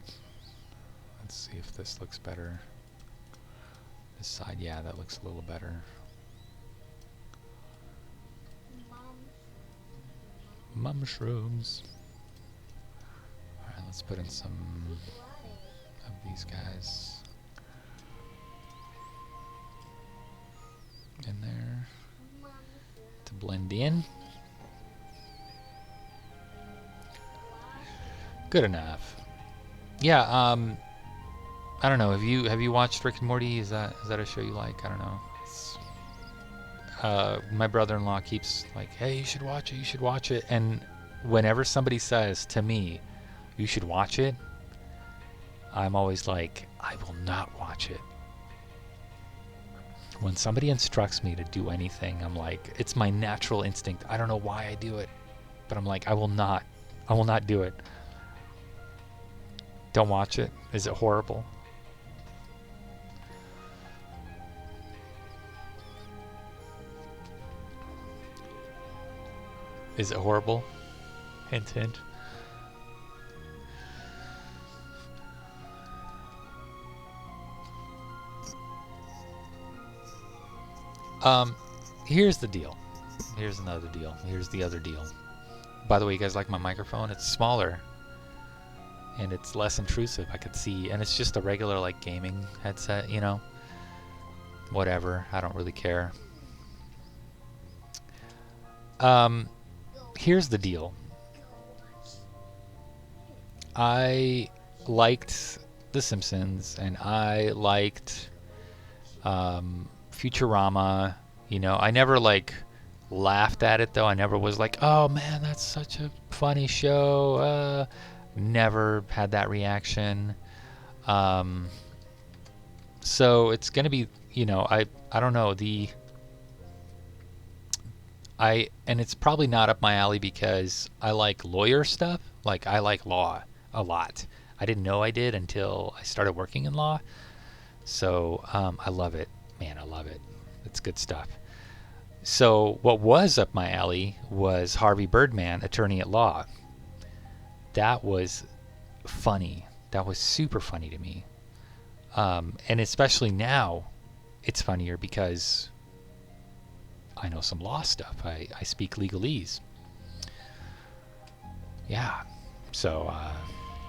Let's see if this looks better. This side, yeah, that looks a little better. Mushrooms. Alright, let's put in some of these guys in there to blend in. Good enough. Yeah, I don't know. Have you watched Rick and Morty? Is that a show you like? I don't know. My brother-in-law keeps like, "Hey, you should watch it. You should watch it." And whenever somebody says to me, "You should watch it," I'm always like, "I will not watch it." When somebody instructs me to do anything, I'm like, it's my natural instinct. I don't know why I do it, but I'm like, I will not do it. Don't watch it. Is it horrible? Is it horrible? Hint, hint. Here's the deal. Here's another deal. Here's the other deal. By the way, you guys like my microphone? It's smaller. And it's less intrusive. I could see. And it's just a regular, like, gaming headset, Whatever. I don't really care. Here's the deal. I liked The Simpsons, and I liked Futurama. I never like laughed at it though. I never was like, "Oh man, that's such a funny show." Never had that reaction. So it's gonna be, I don't know, and it's probably not up my alley because I like lawyer stuff. Like I like law a lot. I didn't know I did until I started working in law. So I love it, man. I love it. It's good stuff. So what was up my alley was Harvey Birdman, Attorney at Law. That was funny. That was super funny to me. And especially now, it's funnier because I know some law stuff. I speak legalese. Yeah. So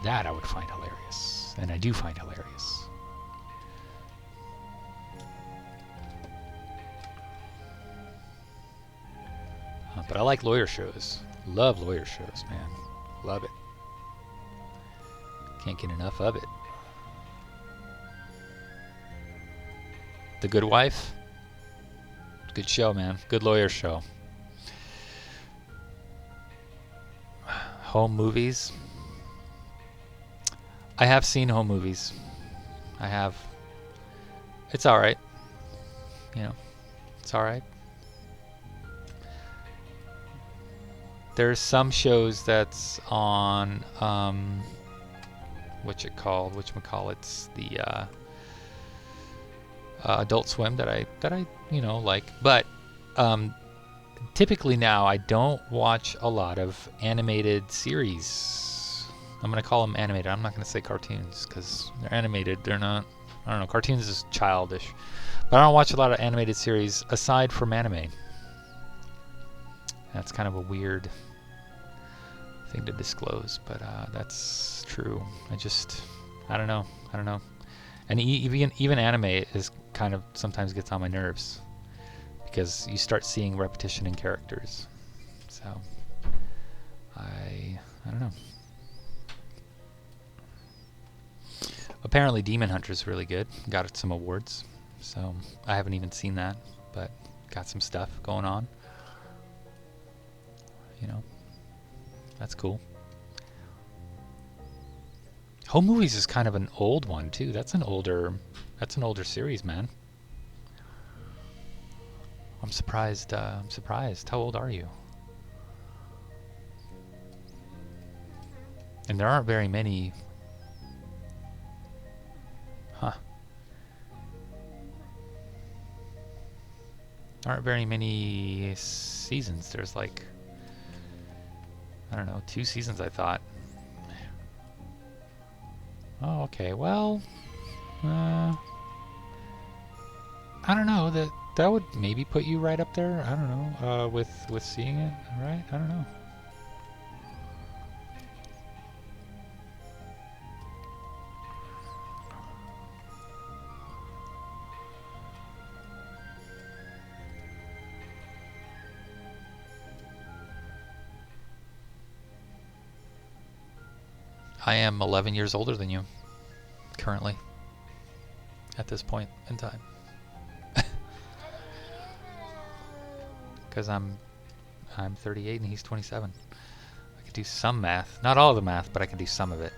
that I would find hilarious. And I do find hilarious. But I like lawyer shows. Love lawyer shows, man. Love it. Can't get enough of it. The Good Wife. Good show, man. Good lawyer show. Home movies. I have seen home movies. I have. It's alright. You know, it's alright. There's some shows that's on whatchamacallit's the Adult Swim that I like, but typically now I don't watch a lot of animated series. I'm gonna call them animated. I'm not gonna say cartoons because they're animated. They're not. I don't know. Cartoons is childish, but I don't watch a lot of animated series aside from anime. That's kind of a weird thing to disclose, but that's true. I don't know. And even anime is kind of sometimes gets on my nerves because you start seeing repetition in characters. So I don't know. Apparently Demon Hunter is really good. Got some awards. So I haven't even seen that, but got some stuff going on. That's cool. Home Movies is kind of an old one too. That's an older series, man. I'm surprised. How old are you? And there aren't very many. Huh. Aren't very many seasons. There's like, I don't know, 2 seasons I thought. Oh, okay. Well, I don't know. That would maybe put you right up there. I don't know. With seeing it, right? I don't know. I am 11 years older than you, currently, at this point in time. Because I'm 38 and he's 27. I could do some math. Not all of the math, but I can do some of it.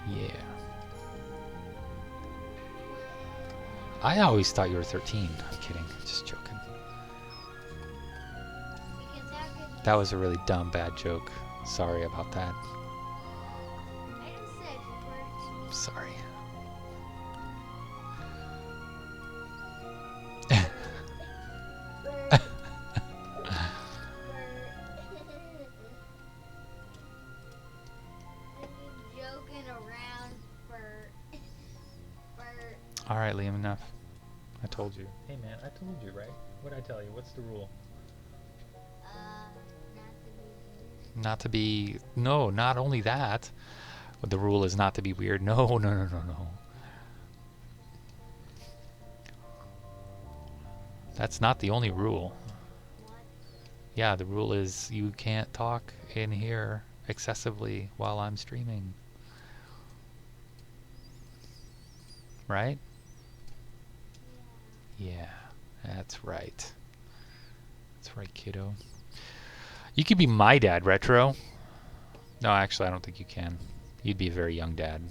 Yeah. I always thought you were 13. I'm kidding. Just joking. That was a really dumb, bad joke. Sorry about that. I didn't say I'm sorry. joking around for All right, Liam, enough. I told you. Hey, man, I told you, right? What'd I tell you? What's the rule? Not to be. No, not only that. The rule is not to be weird. No. That's not the only rule. Yeah, the rule is you can't talk in here excessively while I'm streaming. Right? Yeah, that's right. That's right, kiddo. You could be my dad, Retro. No, actually, I don't think you can. You'd be a very young dad.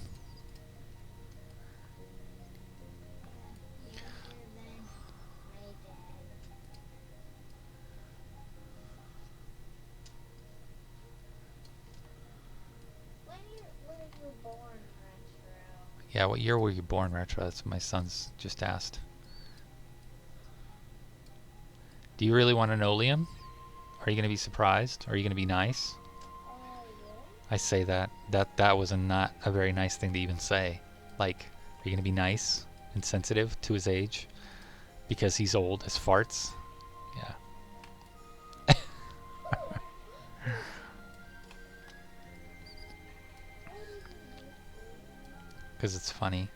Yeah, what year were you born, Retro? That's what my son's just asked. Do you really want to know, Liam? Are you going to be surprised? Are you going to be nice? I say that. That was not a very nice thing to even say. Like, are you going to be nice and sensitive to his age? Because he's old as farts? Yeah. Because it's funny.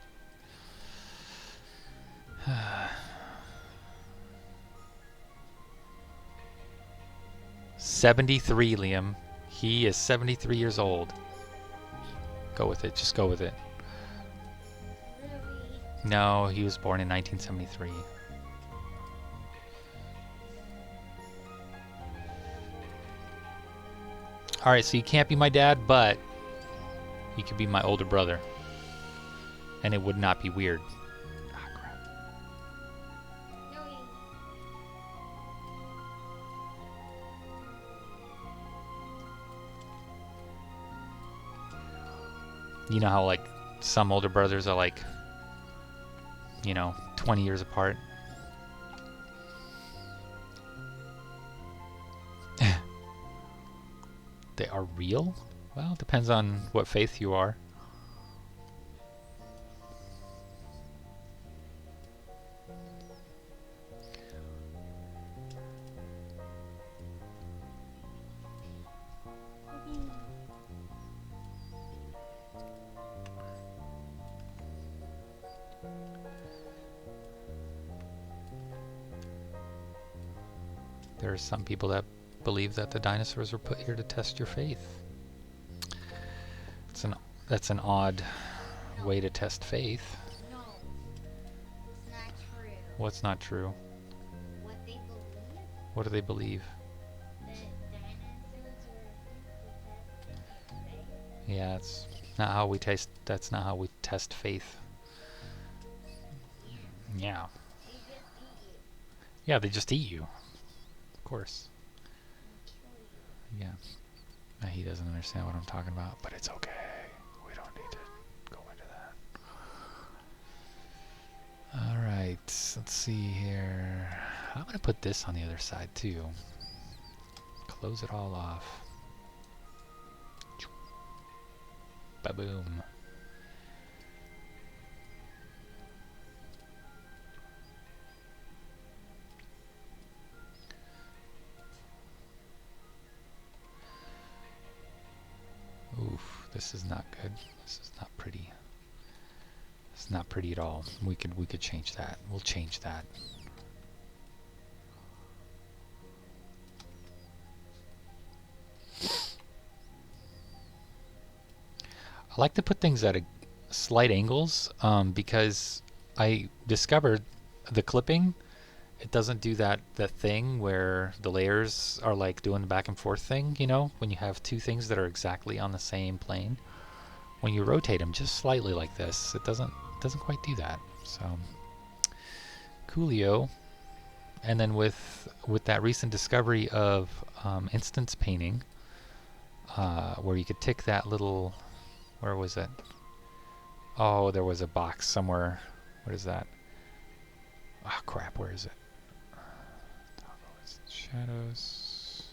73, Liam. He is 73 years old. Go with it. Just go with it. Really? No, he was born in 1973. Alright, so you can't be my dad, but you could be my older brother. And it would not be weird. Ah, crap. No, You know how, like, some older brothers are, like, 20 years apart? They are real? Well, it depends on what faith you are. There are some people that believe that the dinosaurs were put here to test your faith. That's an odd way to test faith. no. It's not true. What's not true? What they believe? What do they believe? That dinosaurs were here to test faith. Yeah, it's not how we taste. That's not how we test faith. Yeah. They just eat you. Yeah, they just eat you. Of course. And kill you. Yeah. He doesn't understand what I'm talking about, but it's okay. We don't need to go into that. Alright, let's see here. I'm going to put this on the other side too. Close it all off. Ba-boom. Oof, this is not good. This is not pretty. It's not pretty at all. We could change that. We'll change that. I like to put things at slight angles because I discovered the clipping. It doesn't do that thing where the layers are like doing the back and forth thing, when you have two things that are exactly on the same plane. When you rotate them just slightly like this, it doesn't quite do that. So coolio. And then with that recent discovery of instance painting, where you could tick that little, where was it? Oh, there was a box somewhere. What is that? Oh crap, where is it? Shadows.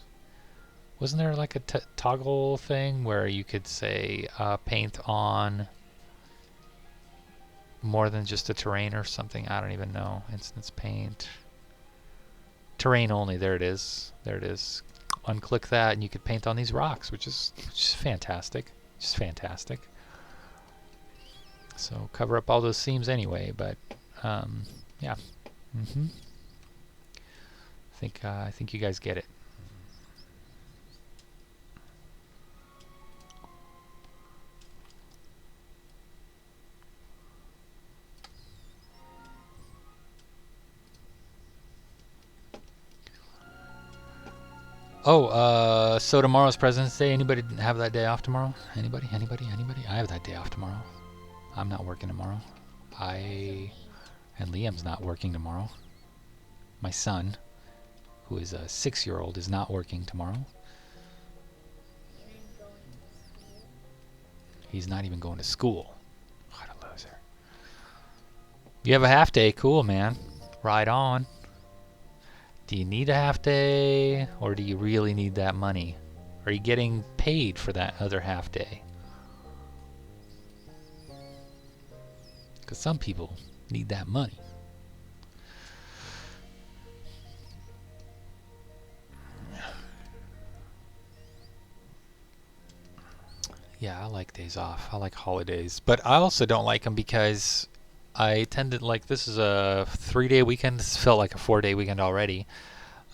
Wasn't there like a toggle thing where you could say paint on more than just a terrain or something? I don't even know. Instance paint. Terrain only. There it is. There it is. Unclick that and you could paint on these rocks, which is fantastic. Just fantastic. So cover up all those seams anyway, but yeah. I think you guys get it. Oh, so tomorrow's President's Day. Anybody have that day off tomorrow? Anybody? I have that day off tomorrow. I'm not working tomorrow. And Liam's not working tomorrow. My son, who is a 6-year-old, is not working tomorrow. And then going to school. He's not even going to school. What a loser. You have a half day. Cool, man. Right on. Do you need a half day, or do you really need that money? Are you getting paid for that other half day? Because some people need that money. Yeah, I like days off. I like holidays. But I also don't like them because I tend to, like, this is a 3-day weekend. This felt like a 4-day weekend already.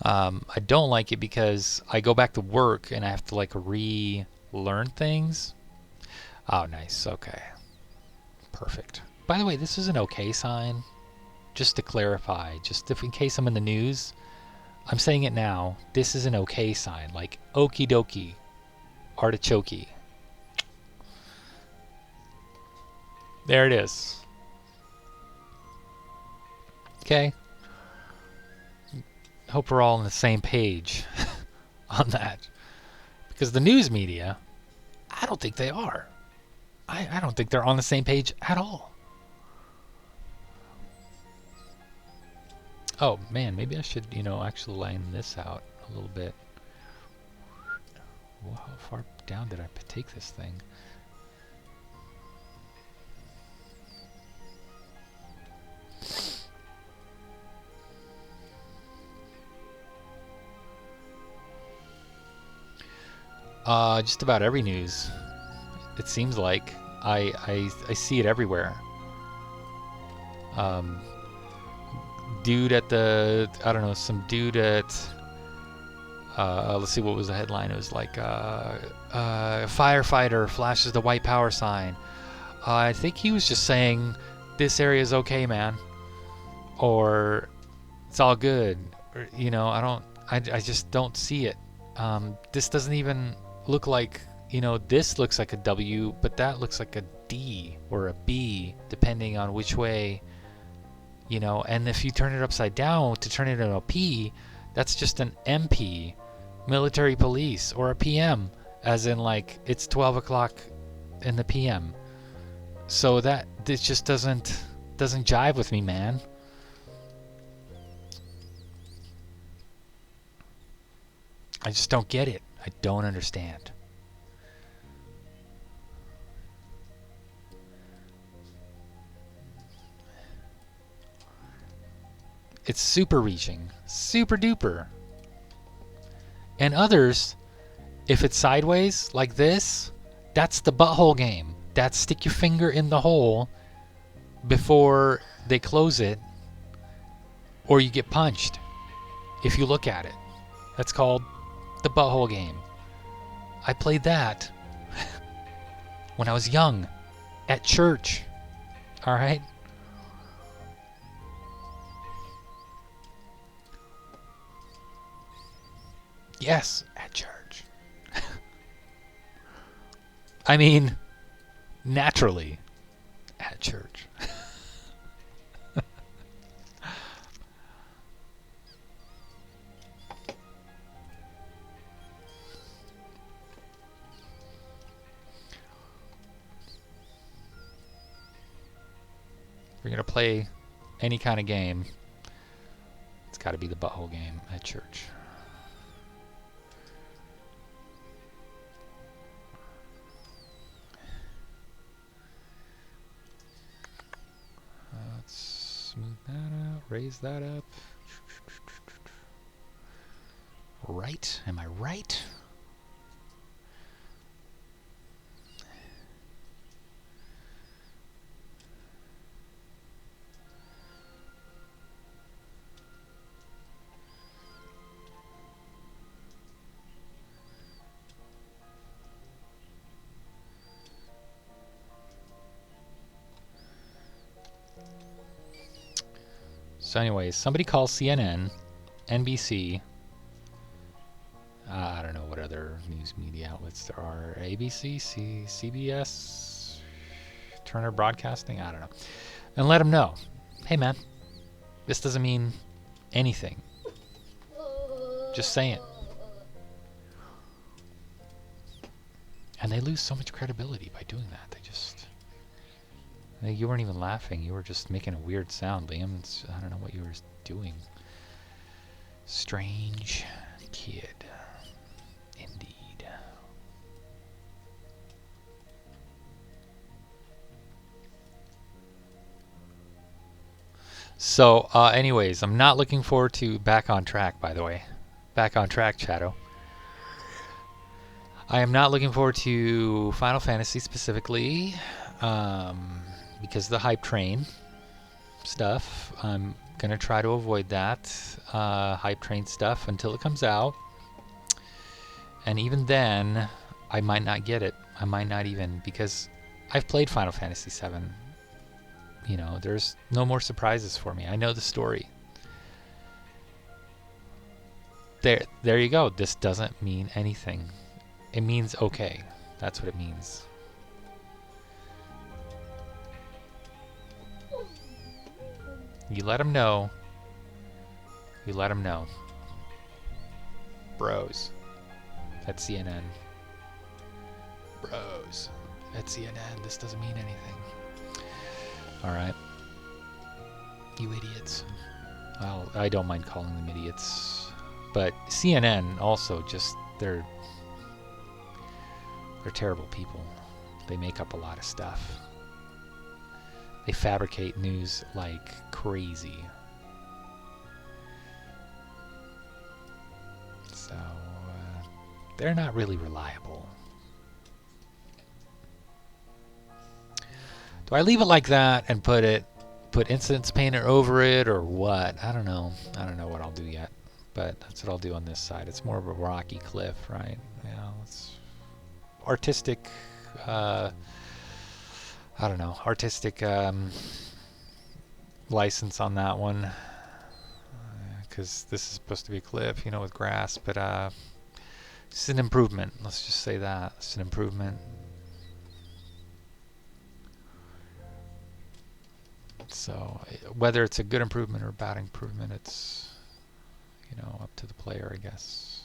I don't like it because I go back to work and I have to, like, relearn things. Oh, nice. Okay. Perfect. By the way, this is an okay sign. Just to clarify, just if in case I'm in the news, I'm saying it now. This is an okay sign. Like, okie dokie. Artichoke. There it is. Okay. Hope we're all on the same page on that. Because the news media, I don't think they are. I don't think they're on the same page at all. Oh, man, maybe I should, actually line this out a little bit. Well, how far down did I take this thing? Just about every news. It seems like I see it everywhere. Dude at the, I don't know, some dude at, let's see, what was the headline? It was like, firefighter flashes the white power sign. I think he was just saying, this area is okay, man. Or, it's all good. Or, I just don't see it. This doesn't even look like, this looks like a W, but that looks like a D or a B, depending on which way, and if you turn it upside down to turn it into a P, that's just an MP, military police, or a PM, as in, like, it's 12 o'clock in the PM. So this just doesn't jive with me, man. I just don't get it. I don't understand. It's super reaching. Super duper. And others, if it's sideways, like this, that's the butthole game. That's stick your finger in the hole before they close it, or you get punched if you look at it. That's called the butthole game. I played that when I was young at church. All right? Yes, at church. I mean, naturally at church. If you're going to play any kind of game, it's got to be the butthole game at church. Let's smooth that out, raise that up. Right? Am I right? So anyways, somebody calls CNN, NBC, I don't know what other news media outlets there are, ABC, CBS, Turner Broadcasting, I don't know, and let them know, hey man, this doesn't mean anything. Just saying. And they lose so much credibility by doing that. You weren't even laughing. You were just making a weird sound, Liam. I don't know what you were doing. Strange kid. Indeed. So, anyways, I'm not looking forward to Back on Track, by the way. Back on Track, Shadow. I am not looking forward to Final Fantasy specifically, because of the hype train stuff. I'm going to try to avoid that hype train stuff until it comes out. And even then, I might not get it. I might not even, because I've played Final Fantasy VII. You know, there's no more surprises for me. I know the story. There you go. This doesn't mean anything. It means okay. That's what it means. You let them know. You let them know. Bros. At CNN. Bros. At CNN. This doesn't mean anything. Alright. You idiots. Well, I don't mind calling them idiots. But CNN also just, they're terrible people. They make up a lot of stuff. They fabricate news like crazy. So, they're not really reliable. Do I leave it like that and put incidents painter over it, or what? I don't know. I don't know what I'll do yet. But that's what I'll do on this side. It's more of a rocky cliff, right? Yeah, it's artistic, I don't know, artistic license on that one, because this is supposed to be a cliff, you know, with grass, but it's an improvement. Let's just say that it's an improvement. So whether it's a good improvement or a bad improvement, it's, you know, up to the player, I guess.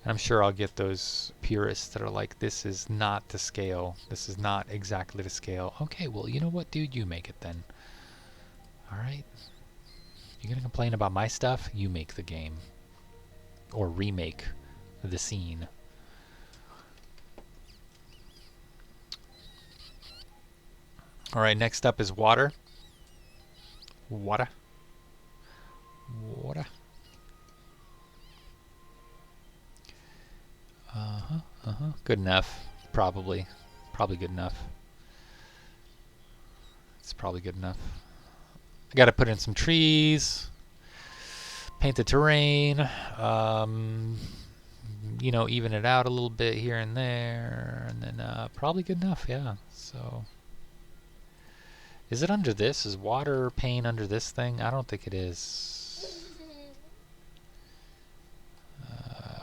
And I'm sure I'll get those purists that are like, this is not to scale. This is not exactly to scale. Okay, well, you know what, dude? You make it then. Alright? You're going to complain about my stuff? You make the game. Or remake the scene. Alright, next up is water. Water. Water. Good enough. Probably good enough. It's probably good enough. I got to put in some trees, paint the terrain, you know, even it out a little bit here and there, and then probably good enough, yeah. So, is it under this? Is water paint under this thing? I don't think it is.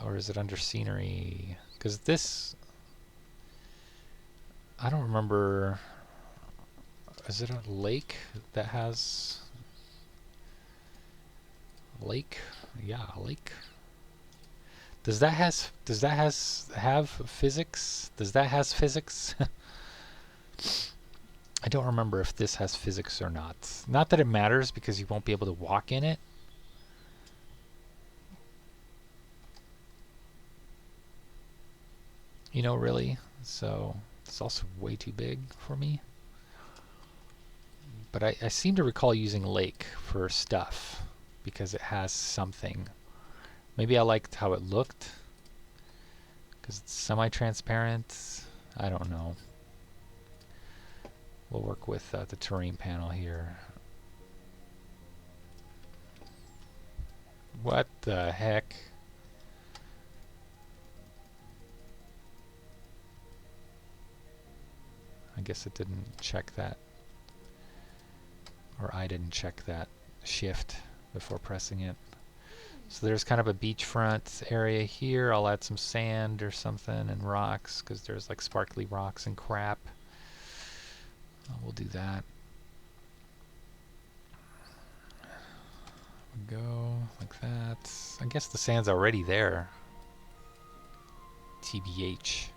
Or is it under scenery? Because this, I don't remember. Is it a lake that has lake? Yeah, a lake. Does that have physics? Does that has physics? I don't remember if this has physics or not. Not that it matters, because you won't be able to walk in it. You know, really. So it's also way too big for me. But I seem to recall using lake for stuff because it has something. Maybe I liked how it looked because it's semi-transparent. I don't know. We'll work with the terrain panel here. What the heck? I guess it didn't check that. Or I didn't check that shift before pressing it. So there's kind of a beachfront area here. I'll add some sand or something and rocks, because there's like sparkly rocks and crap. We'll do that. Go like that. I guess the sand's already there. TBH.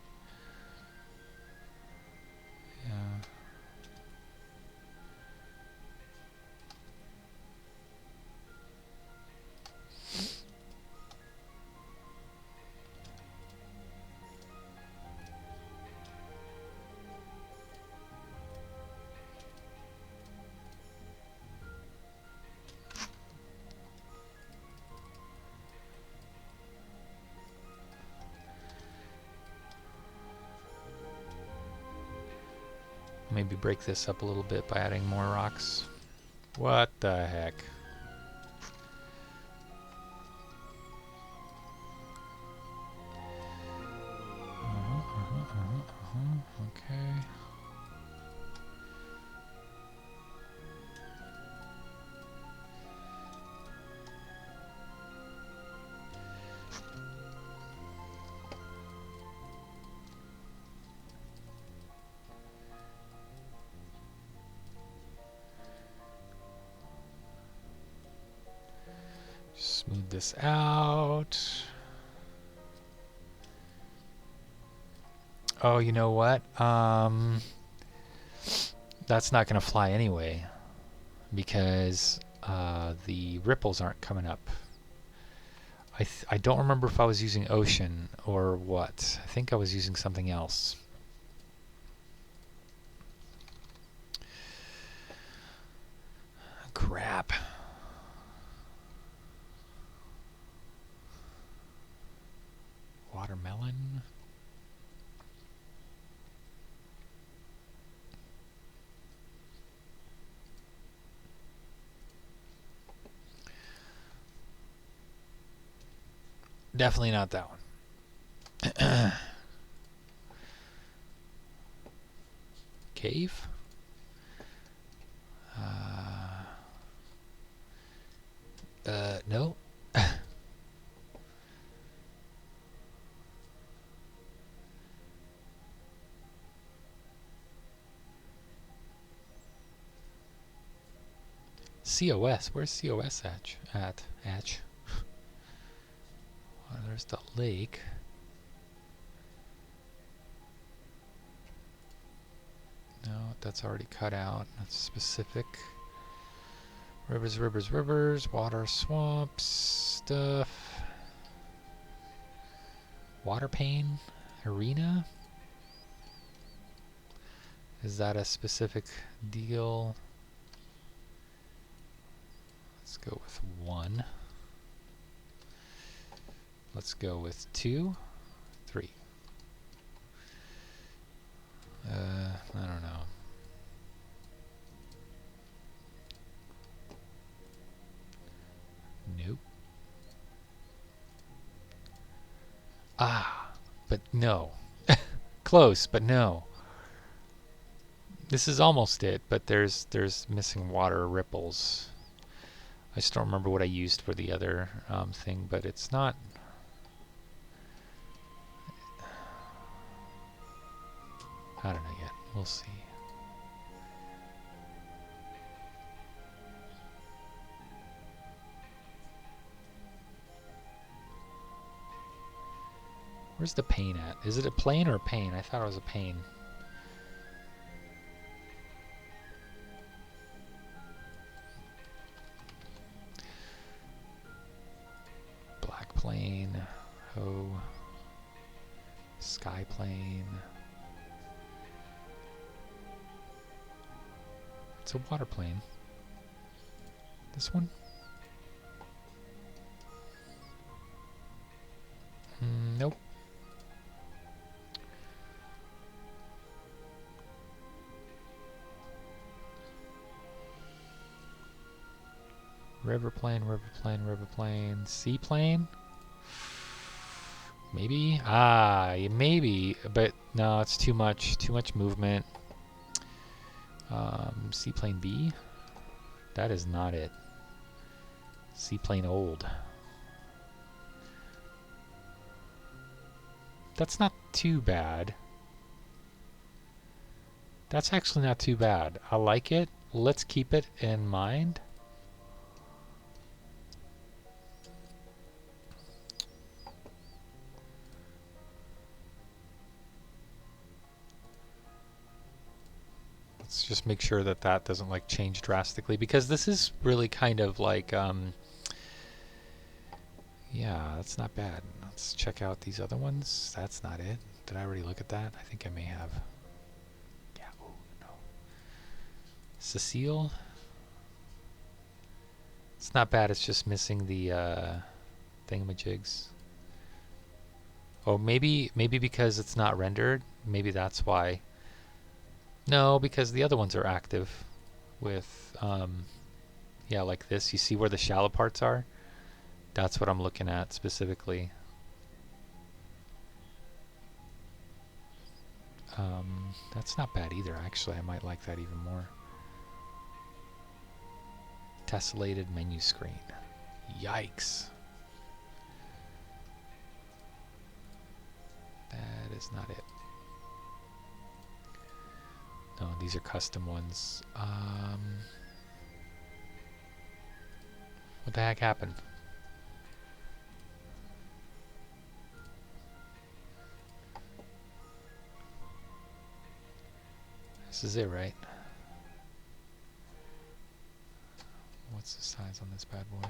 Yeah. maybe break this up a little bit by adding more rocks. What the heck? Okay. Smooth this out. Oh, you know what? That's not going to fly anyway because the ripples aren't coming up. I don't remember if I was using ocean or what. I think I was using something else. Crap. Watermelon. Definitely not that one. Cave? No. COS. Where's COS at? Well, there's the lake. No, that's already cut out. That's specific. Rivers, rivers, rivers. Water, swamps, stuff. Water pane. Arena. Is that a specific deal? Let's go with 1. Let's go with 2, 3. I don't know. Nope. Ah, but no. Close, but no. This is almost it, but there's missing water ripples. I just don't remember what I used for the other thing, but it's not. I don't know yet. We'll see. Where's the pane at? Is it a plane or a pane? I thought it was a pane. Black plane. Oh. Sky plane. It's a water plane. This one? Nope. River plane, river plane, river plane. Seaplane? Maybe? Ah, maybe. But no, it's too much. Too much movement. Seaplane B? That is not it. Seaplane old. That's not too bad. That's actually not too bad. I like it. Let's keep it in mind. Let's just make sure that that doesn't like change drastically, because this is really kind of like yeah, that's not bad. Let's check out these other ones. That's not it. Did I already look at that? I think I may have. Yeah. Oh no. Cecile. It's not bad. It's just missing the thingamajigs. Oh, maybe because it's not rendered. Maybe that's why. No, because the other ones are active with, yeah, like this. You see where the shallow parts are? That's what I'm looking at specifically. That's not bad either, actually. I might like that even more. Tessellated menu screen. Yikes. That is not it. No, these are custom ones. What the heck happened? This is it, right? What's the size on this bad boy?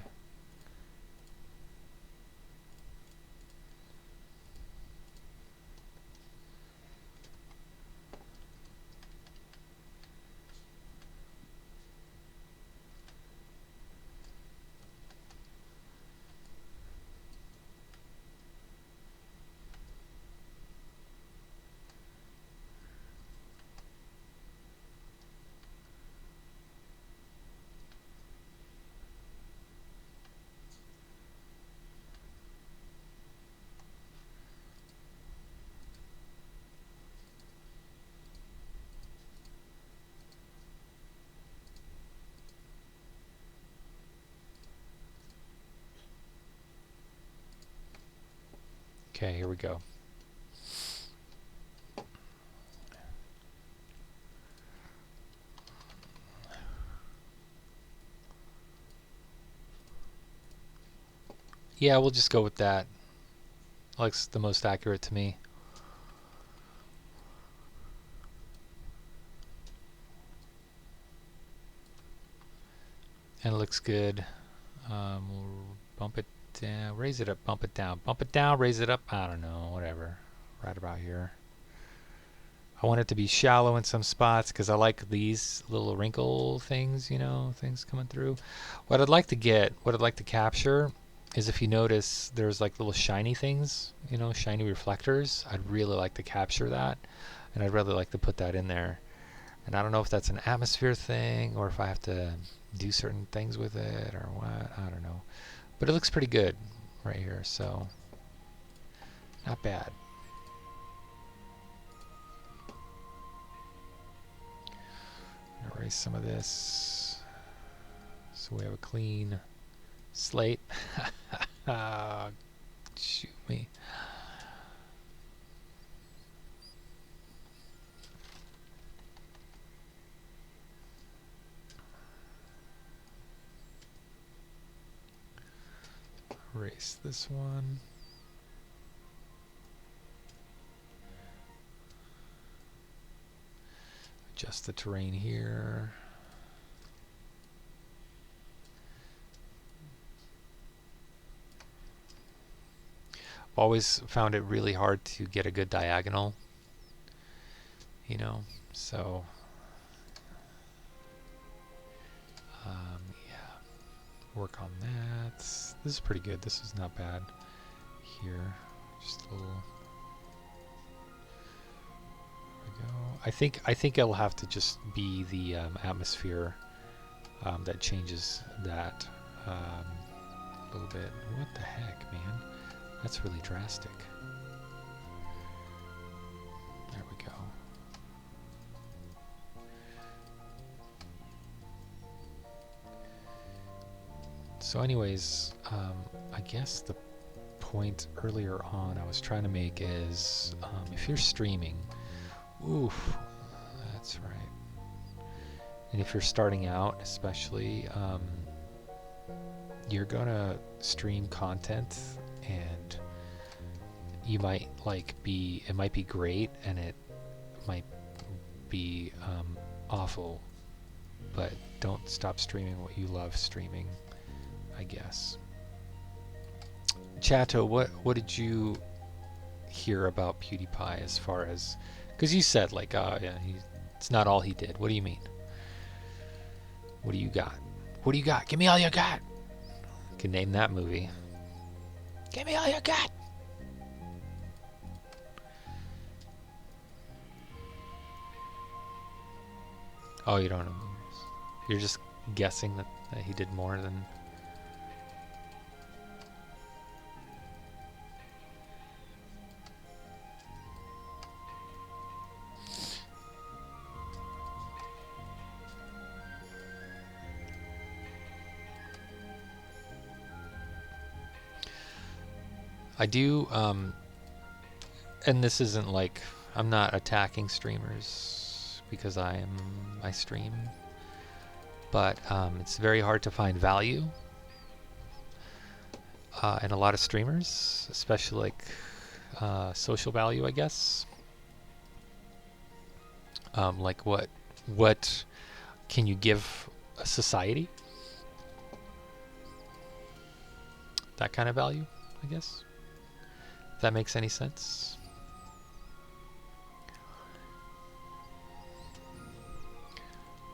Okay, here we go. Yeah, we'll just go with that. Looks the most accurate to me. And it looks good. We'll bump it down, raise it up, bump it down, raise it up. I don't know, whatever. Right about here. I want it to be shallow in some spots because I like these little wrinkle things, you know, things coming through. What I'd like to capture is, if you notice, there's like little shiny things, you know, shiny reflectors. I'd really like to capture that, and I'd really like to put that in there. And I don't know if that's an atmosphere thing or if I have to do certain things with it or what. I don't know. But it looks pretty good right here, so not bad. Erase some of this so we have a clean slate. Shoot me. Erase this one. Adjust the terrain here. I've always found it really hard to get a good diagonal, you know, so yeah, work on that. This is pretty good. This is not bad here. Just a little. There we go. I think it'll have to just be the atmosphere that changes that a little bit. What the heck, man? That's really drastic. There we go. So anyways, I guess the point earlier on I was trying to make is, if you're streaming, oof, that's right. And if you're starting out especially, you're gonna stream content and you might it might be great and it might be awful, but don't stop streaming what you love streaming, I guess. Chato, what did you hear about PewDiePie as far as, because you said like, yeah, it's not all he did. What do you mean? What do you got? What do you got? Give me all you got. Can name that movie. Give me all you got. Oh, you don't know. You're just guessing that he did more than. I do, and this isn't like I'm not attacking streamers because I stream, but it's very hard to find value in a lot of streamers, especially like social value, I guess. Like what can you give a society? That kind of value, I guess. If that makes any sense.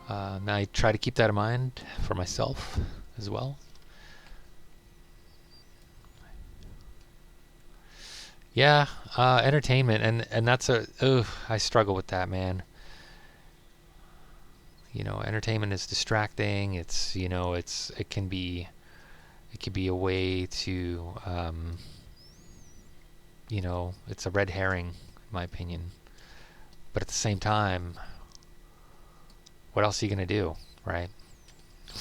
And I try to keep that in mind for myself as well. Yeah, entertainment, and that's I struggle with that, man. You know, entertainment is distracting. It's it can be a way to it's a red herring, in my opinion. But at the same time, what else are you gonna do, right?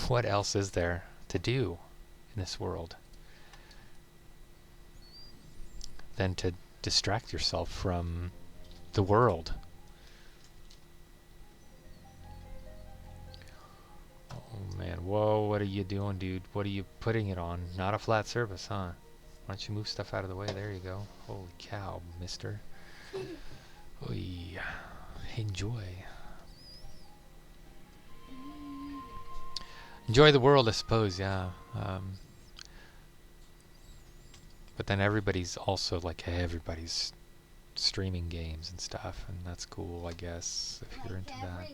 What else is there to do in this world than to distract yourself from the world? Oh man, whoa, what are you doing, dude? What are you putting it on? Not a flat surface, huh? Why don't you move stuff out of the way? There you go. Holy cow, mister. Oy. Enjoy. Enjoy the world, I suppose, yeah. But then everybody's also like, hey, everybody's streaming games and stuff, and that's cool, I guess, if you're into that.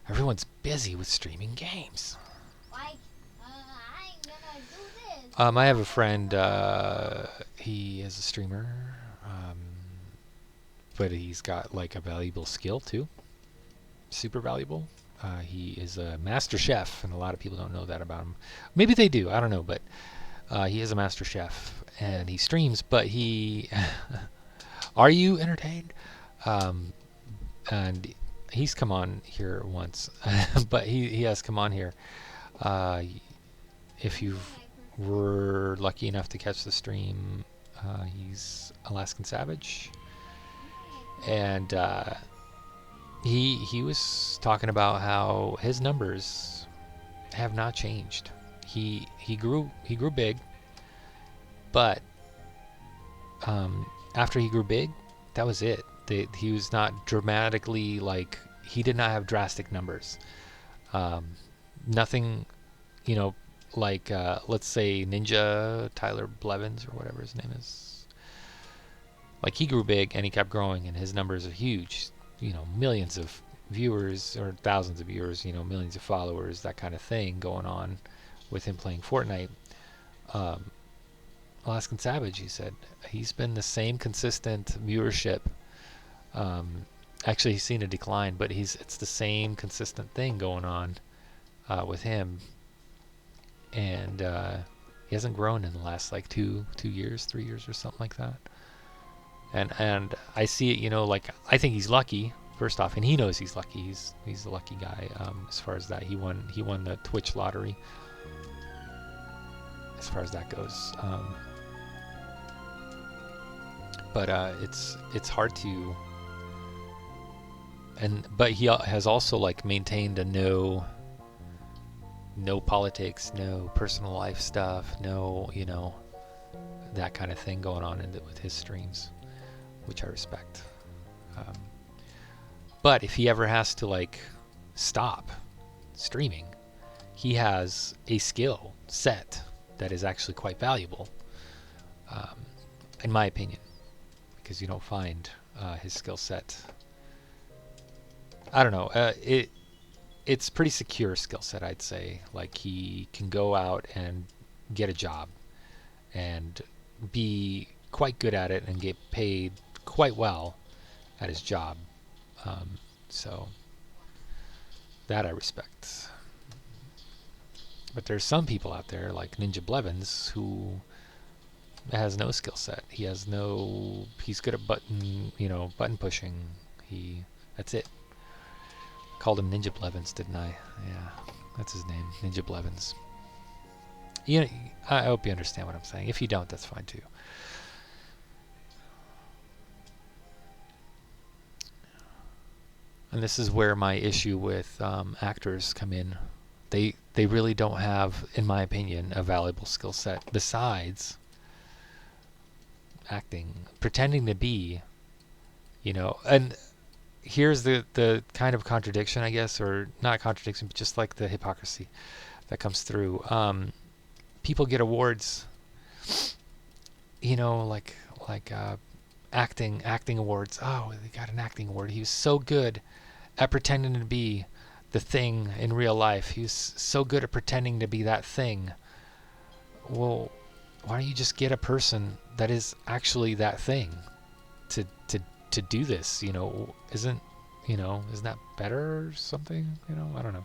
Everyone's busy with streaming games. Like, I ain't gonna do this. I have a friend, he is a streamer, but he's got like a valuable skill too. Super valuable. He is a master chef, and a lot of people don't know that about him. Maybe they do, I don't know, but he is a master chef, and he streams, but he... Are you entertained? And he's come on here once, but he has come on here. If you were lucky enough to catch the stream, he's Alaskan Savage, and he was talking about how his numbers have not changed. He grew big, but after he grew big, that was it. He was not dramatically like, he did not have drastic numbers. Nothing, like let's say Ninja Tyler Blevins or whatever his name is. Like, he grew big and he kept growing, and his numbers are huge. Millions of viewers or thousands of viewers. Millions of followers. That kind of thing going on with him playing Fortnite. Alaskan Savage, he said, he's been the same consistent viewership. Actually, he's seen a decline, but it's the same consistent thing going on with him, and he hasn't grown in the last like 2 years, 3 years, or something like that. And I see it, like, I think he's lucky. First off, and he knows he's lucky. He's a lucky guy as far as that. He won the Twitch lottery. As far as that goes. But it's hard to, but he has also like maintained a no politics, no personal life stuff, no that kind of thing going on with his streams, which I respect. But if he ever has to like stop streaming, he has a skill set that is actually quite valuable, in my opinion, because you don't find his skill set. I don't know. It's pretty secure skill set, I'd say. Like, he can go out and get a job and be quite good at it and get paid quite well at his job. So That I respect. But there's some people out there like Ninja Blevins who has no skill set. He's good at button pushing. That's it. Called him Ninja Blevins, didn't I? Yeah, that's his name, Ninja Blevins. I hope you understand what I'm saying. If you don't, that's fine too. And this is where my issue with actors come in. They really don't have, in my opinion, a valuable skill set besides acting, pretending to be, and here's the kind of contradiction, I guess, or not contradiction, but just like the hypocrisy that comes through. People get awards, like acting awards. Oh, they got an acting award. He was so good at pretending to be the thing in real life. He was so good at pretending to be that thing. Well, why don't you just get a person that is actually that thing to do this? Isn't that better or something? I don't know.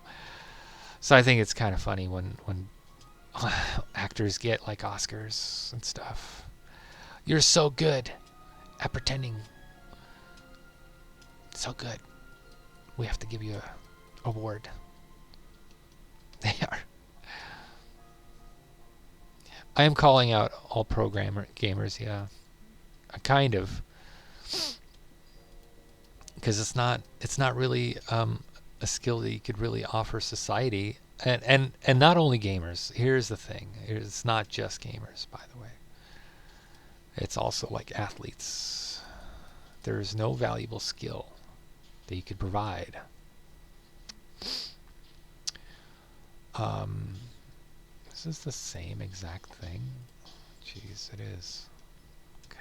So I think it's kind of funny when actors get like Oscars and stuff. You're so good at pretending. So good. We have to give you an award. They are. I am calling out all gamers, yeah. Kind of. Because it's not really a skill that you could really offer society. And not only gamers. Here's the thing. It's not just gamers, by the way. It's also like athletes. There's no valuable skill that you could provide. This is the same exact thing. Jeez, it is. God.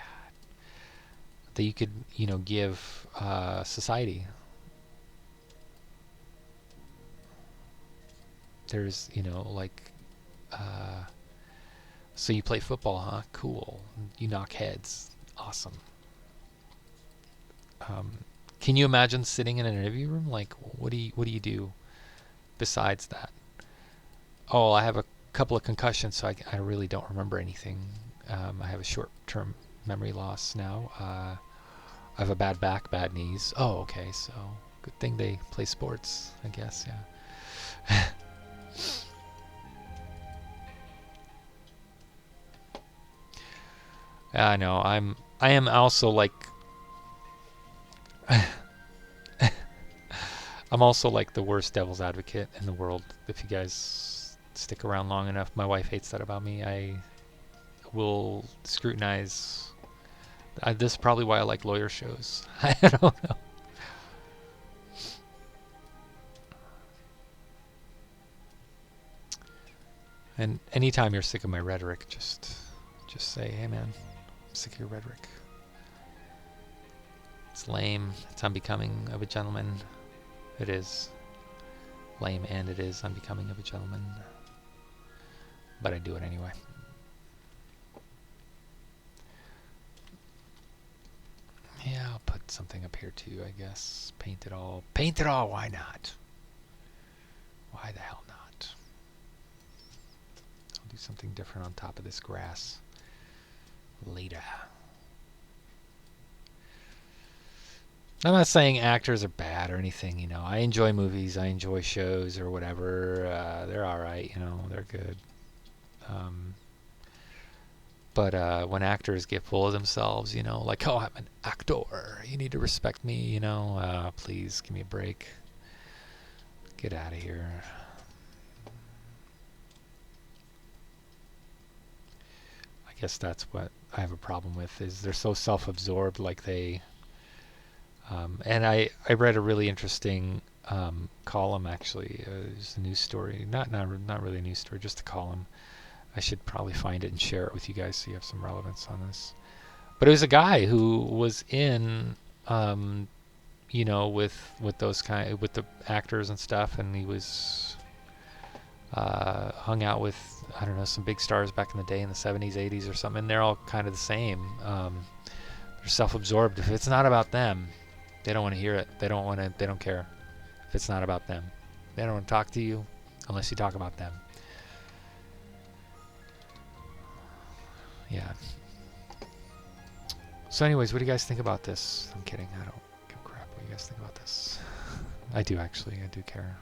That you could, give society. There's, so you play football, huh? Cool. You knock heads. Awesome. Can you imagine sitting in an interview room? Like, what do you do besides that? Oh, I have a couple of concussions, so I really don't remember anything. I have a short-term memory loss now. I have a bad back, bad knees. Oh, okay, so good thing they play sports, I guess, yeah. I know, I am also like I'm also like the worst devil's advocate in the world. If you guys stick around long enough, my wife hates that about me. I will scrutinize. This is probably why I like lawyer shows. I don't know. And anytime you're sick of my rhetoric, just say, hey man, I'm sick of your rhetoric. It's lame. It's unbecoming of a gentleman. It is lame, and it is unbecoming of a gentleman. But I do it anyway. Yeah, I'll put something up here too, I guess. Paint it all. Paint it all, why not? Why the hell not? I'll do something different on top of this grass later. I'm not saying actors are bad or anything, I enjoy movies, I enjoy shows or whatever. They're alright, they're good. But when actors get full of themselves, like, oh, I'm an actor, you need to respect me, please give me a break. Get out of here. I guess that's what I have a problem with, is they're so self-absorbed, like they... and I read a really interesting column, actually. It's a news story. Not really a news story, just a column. I should probably find it and share it with you guys so you have some relevance on this. But it was a guy who was in, with those with the actors and stuff, and he was hung out with, I don't know, some big stars back in the day in the 70s, 80s or something, and they're all kind of the same. They're self-absorbed. If it's not about them, they don't want to hear it. They don't care if it's not about them. They don't want to talk to you unless you talk about them. Yeah. So anyways, what do you guys think about this? I'm kidding. I don't give a crap what you guys think about this. I do actually. I do care.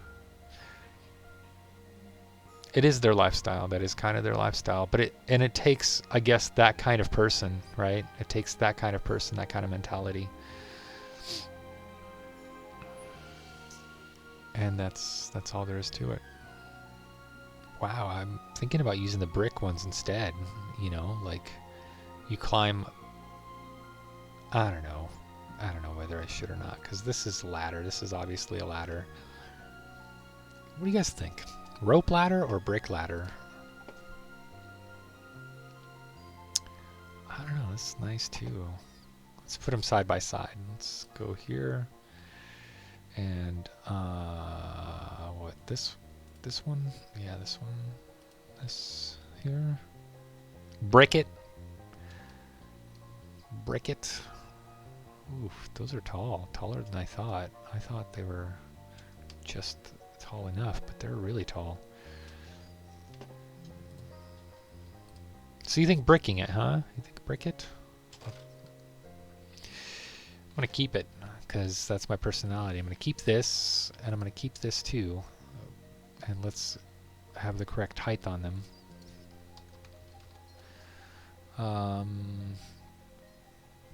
It is their lifestyle. That is kind of their lifestyle. But it takes, I guess, that kind of person, right? It takes that kind of person, that kind of mentality. And that's all there is to it. Wow, I'm thinking about using the brick ones instead. You know, like you climb. I don't know. I don't know whether I should or not, because this is a ladder. This is obviously a ladder. What do you guys think? Rope ladder or brick ladder? I don't know. This is nice too. Let's put them side by side. Let's go here. And what, this one? Yeah, this one. This here. Brick it. Brick it. Oof, those are tall. Taller than I thought. I thought they were just tall enough, but they're really tall. So you think bricking it, huh? You think brick it? I'm going to keep it, because that's my personality. I'm going to keep this, and I'm going to keep this too. And let's have the correct height on them.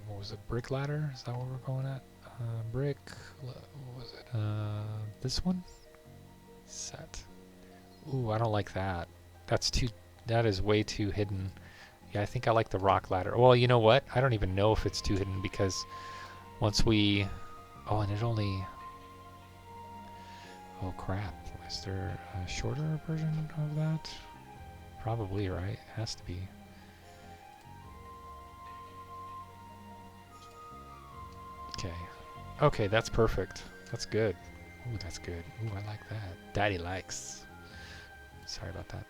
What was it? Brick ladder? Is that what we're going at? Brick. What was it? This one? Set. Ooh, I don't like that. That's too. That is way too hidden. Yeah, I think I like the rock ladder. Well, you know what? I don't even know if it's too hidden, because once we... Oh, and it only... Oh, crap. Is there a shorter version of that? Probably, right? It has to be. Okay. Okay, that's perfect. That's good. Ooh, that's good. Ooh, I like that. Daddy likes. Sorry about that.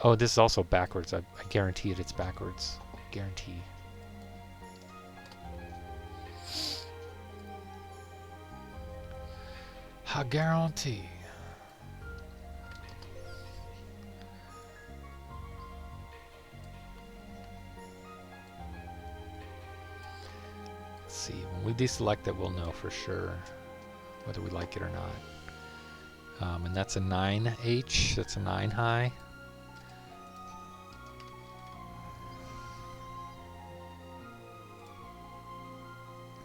Oh, this is also backwards. I guarantee it's backwards. Guarantee. I guarantee. Let's see. When we deselect it, we'll know for sure whether we like it or not. And that's a 9H. That's a 9 high.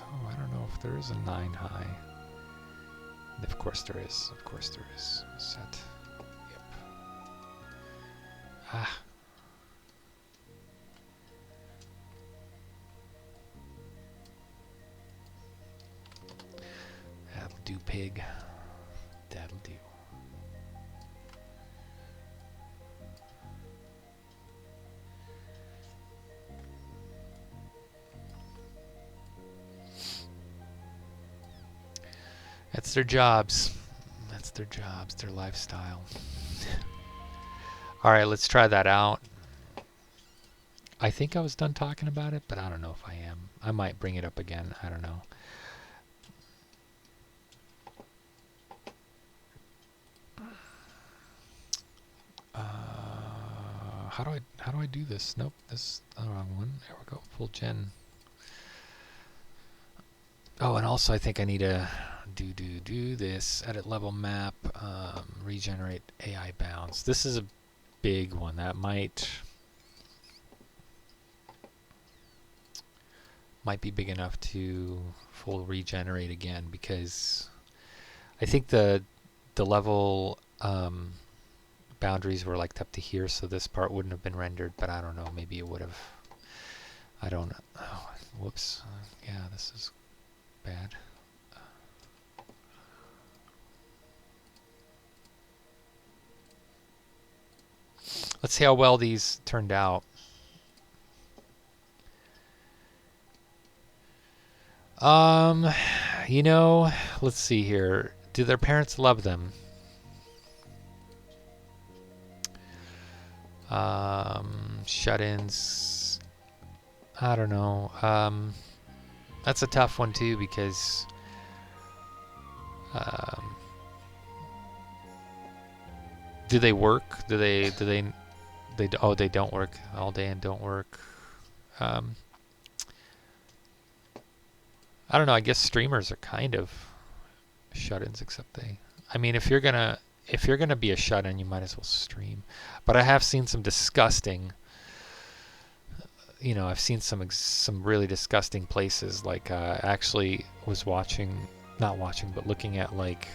Oh, I don't know if there is a 9 high. Of course there is. Of course there is. Set. Yep. Ah. That'll do, pig. That'll do. That's their jobs. That's their jobs, their lifestyle. All right, let's try that out. I think I was done talking about it, but I don't know if I am. I might bring it up again. I don't know. How do I do this? Nope, this is the wrong one. There we go. Full gen. Oh, and also I think I need to do this. Edit level map. Regenerate AI bounds. This is a big one. That might be big enough to full regenerate again, because I think the level boundaries were like up to here, so this part wouldn't have been rendered, but I don't know, maybe it would have. I don't know. Oh, whoops. Yeah, this is bad. Let's see how well these turned out. You know, let's see here. Do their parents love them? Shut-ins. I don't know. That's a tough one too, because Um, do they work? Oh, they don't work all day and don't work. Um, I don't know. I guess streamers are kind of shut-ins, except they. I mean, if you're gonna be a shut-in, you might as well stream. But I have seen some disgusting. I've seen some really disgusting places. Like, actually was not watching, but looking at like.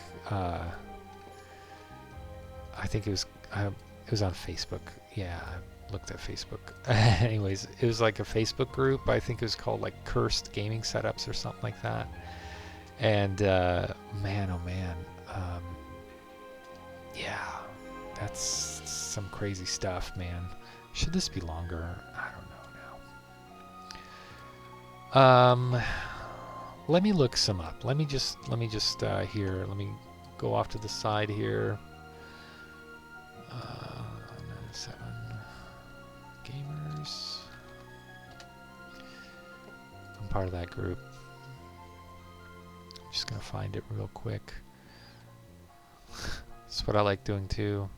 I think it was on Facebook. Yeah, I looked at Facebook. Anyways, it was like a Facebook group. I think it was called like Cursed Gaming Setups or something like that. And man, oh man, yeah, that's some crazy stuff, man. Should this be longer? I don't know now. Let me look some up. Let me just here. Let me go off to the side here. 7 gamers. I'm part of that group. I'm just gonna find it real quick. That's what I like doing too.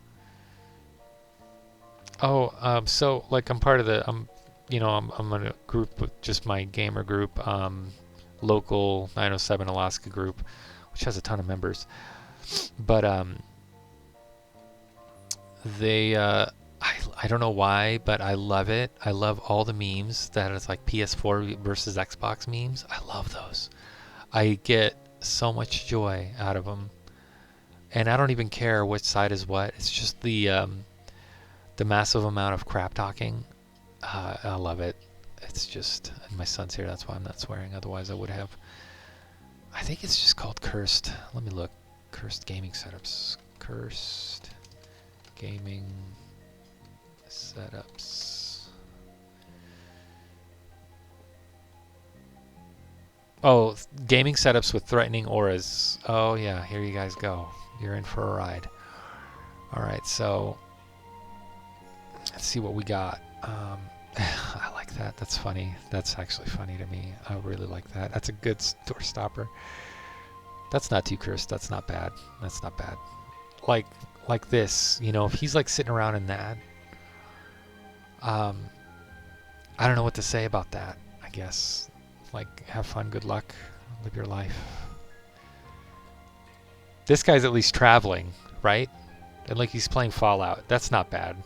Oh, so like I'm part of the I'm in a group with just my gamer group, local 907 Alaska group, which has a ton of members. But they I don't know why, but I love it. I love all the memes that it's like PS4 versus Xbox memes. I love those. I get so much joy out of them, and I don't even care which side is what. It's just the massive amount of crap talking. I love it. It's just, and my son's here, that's why I'm not swearing. Otherwise, I would have. I think it's just called Cursed. Let me look. Cursed Gaming Setups. Cursed Gaming Setups. Oh, gaming setups with threatening auras. Oh yeah, here you guys go. You're in for a ride. All right, so let's see what we got. I like that. That's funny. That's actually funny to me. I really like that. That's a good door stopper. That's not too cursed. That's not bad. That's not bad. Like this, if he's like sitting around in that, I don't know what to say about that. I guess, like, have fun, good luck, live your life. This guy's at least traveling, right? And like he's playing Fallout. That's not bad.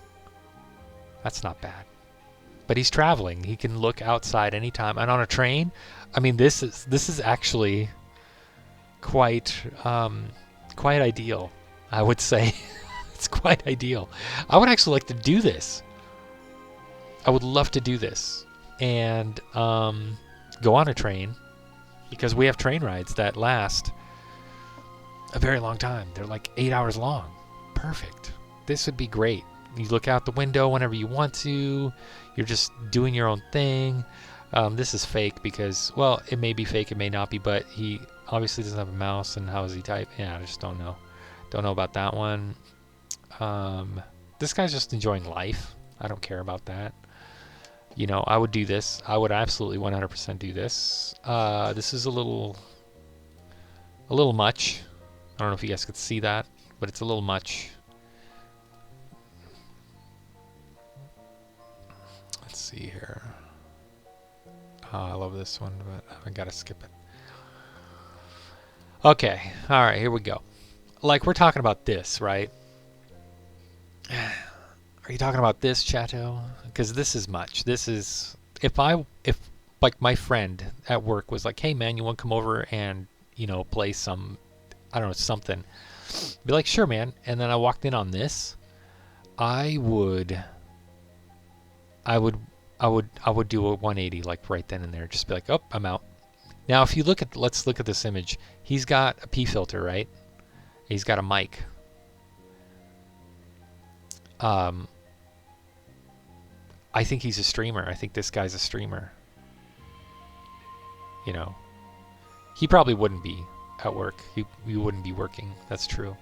That's not bad. But he's traveling. He can look outside anytime. And on a train, I mean, this is actually quite ideal, I would say. It's quite ideal. I would actually like to do this. I would love to do this and go on a train, because we have train rides that last a very long time. They're like 8 hours long. Perfect. This would be great. You look out the window whenever you want to. You're just doing your own thing. This is fake because, well, it may be fake, it may not be, but he obviously doesn't have a mouse, and how does he type? Yeah, I just don't know. Don't know about that one. This guy's just enjoying life. I don't care about that. I would do this. I would absolutely 100% do this. This is a little much. I don't know if you guys could see that, but it's a little much. Let's see here. I love this one, but I gotta skip it. Okay, all right, here we go. Like, we're talking about this, right? Are you talking about this, Chato? Because this is much. This is, if like my friend at work was like, hey man, you want to come over and play some, I don't know, something, be like, sure man. And then I walked in on this, I would do a 180, like right then and there. Just be like, oh, I'm out. Now, if you let's look at this image. He's got a P filter, right? He's got a mic. I think he's a streamer. I think this guy's a streamer. He probably wouldn't be at work. He wouldn't be working. That's true.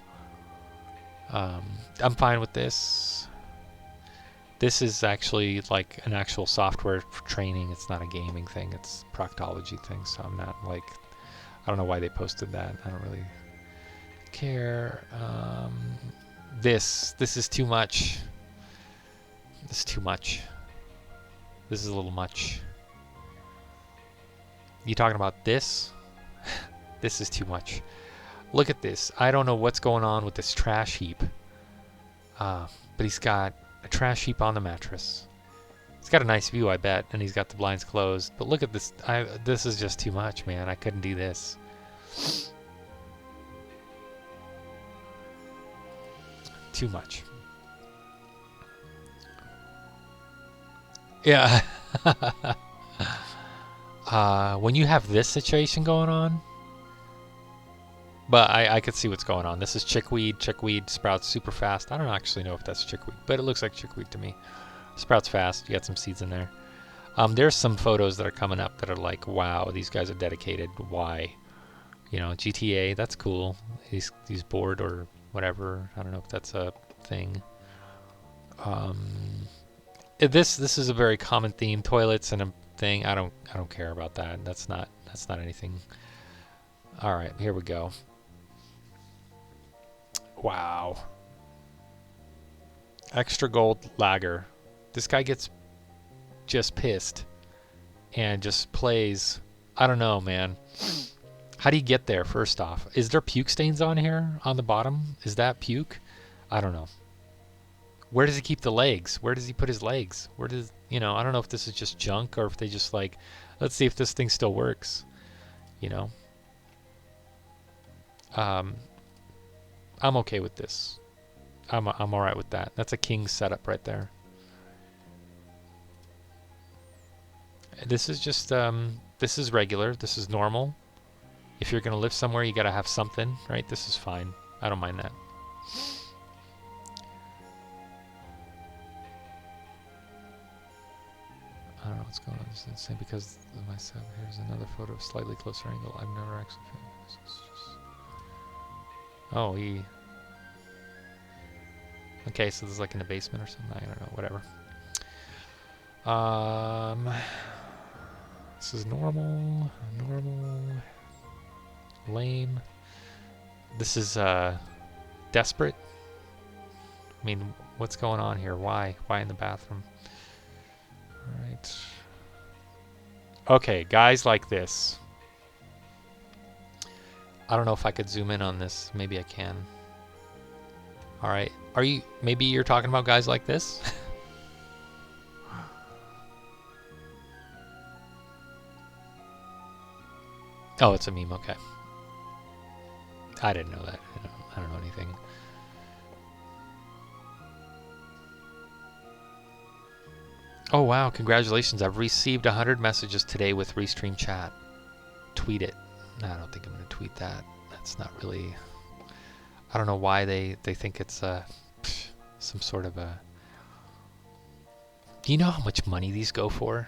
I'm fine with this. This is actually like an actual software for training. It's not a gaming thing. It's a proctology thing. So I'm not like, I don't know why they posted that. I don't really. care. This is too much. This is too much. This is a little much. You talking about this? This is too much. Look at this. I don't know what's going on with this trash heap. But he's got a trash heap on the mattress. He's got a nice view, I bet, and he's got the blinds closed. But look at this. This is just too much, man. I couldn't do this. Too much. Yeah. When you have this situation going on, but I could see what's going on. This is chickweed. Chickweed sprouts super fast. I don't actually know if that's chickweed, but it looks like chickweed to me. Sprouts fast. You got some seeds in there. There's some photos that are coming up that are like, wow, these guys are dedicated. Why? You know, GTA, that's cool. He's bored or whatever. I don't know if that's a thing. This is a very common theme. Toilets and a thing. I don't care about that. That's not anything. All right, here we go. Wow. Extra gold lager. This guy gets just pissed and just plays. I don't know, man. How do you get there, first off? Is there puke stains on here on the bottom? Is that puke? I don't know. Where does he keep the legs? Where does he put his legs? Where does, you know, I don't know if this is just junk or if they just like, let's see if this thing still works, you know. I'm okay with this. I'm all right with that. That's a king setup right there. This is just this is regular. This is normal. If you're gonna live somewhere, you gotta have something, right? This is fine. I don't mind that. I don't know what's going on. It's insane because of myself. Here's another photo of slightly closer angle. I've never actually. Oh, he. Okay, so this is like in the basement or something. I don't know. Whatever. This is normal. Lame. This is desperate. I mean, what's going on here? Why? Why in the bathroom? All right. Okay, guys like this. I don't know if I could zoom in on this. Maybe I can. All right. Maybe you're talking about guys like this? Oh, it's a meme. Okay. I didn't know that. I don't know anything. Oh, wow. Congratulations. I've received 100 messages today with Restream Chat. Tweet it. No, I don't think I'm going to tweet that. That's not really... I don't know why they think it's some sort of a... Do you know how much money these go for?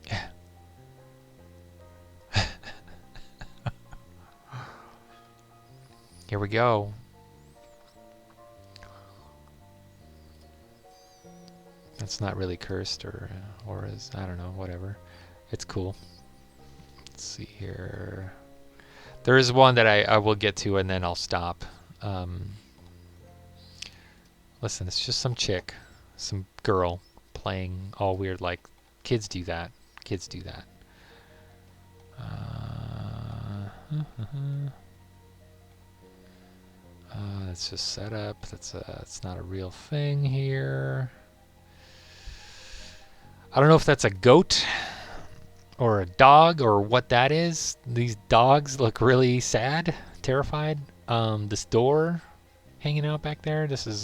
Yeah. Here we go. It's not really cursed or is, I don't know, whatever. It's cool. Let's see here. There is one that I will get to and then I'll stop. Listen, it's just some chick, some girl playing all weird, like kids do that. Kids do that. It's just set up. It's not a real thing here. I don't know if that's a goat or a dog or what that is. These dogs look really sad, terrified. This door hanging out back there. This is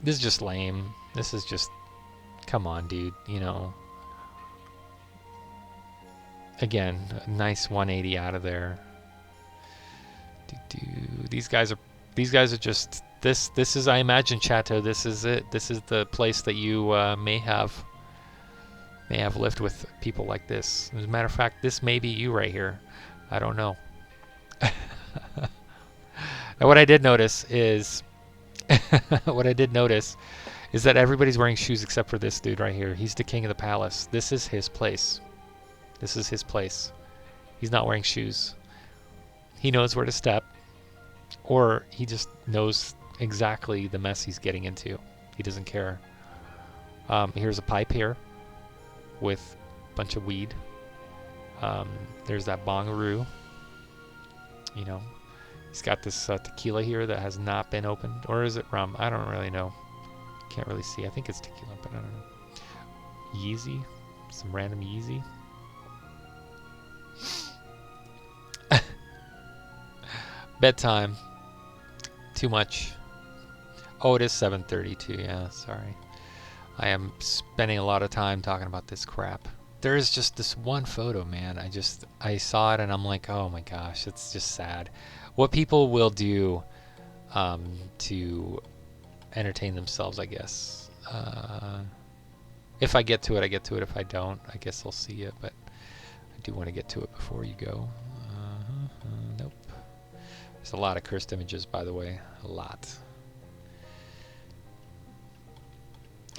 just lame. This is just, come on, dude. You know. Again, a nice 180 out of there. These guys are just. This is, I imagine, Chateau. This is it. This is the place that you may have lived with people like this. As a matter of fact, this may be you right here. I don't know. And what I did notice is that everybody's wearing shoes except for this dude right here. He's the king of the palace. This is his place. This is his place. He's not wearing shoes. He knows where to step, or he just knows exactly the mess he's getting into. He doesn't care. Here's a pipe here with a bunch of weed. There's that bongaroo. You know, he's got this tequila here that has not been opened. Or is it rum? I don't really know. Can't really see. I think it's tequila, but I don't know. Yeezy. Some random Yeezy. Bedtime. Too much. Oh, it is 7:32. Yeah, sorry. I am spending a lot of time talking about this crap. There is just this one photo, man. I saw it and I'm like, oh my gosh, it's just sad. What people will do to entertain themselves, I guess. If I get to it, I get to it. If I don't, I guess I'll see it. But I do want to get to it before you go. Nope. There's a lot of cursed images, by the way. A lot.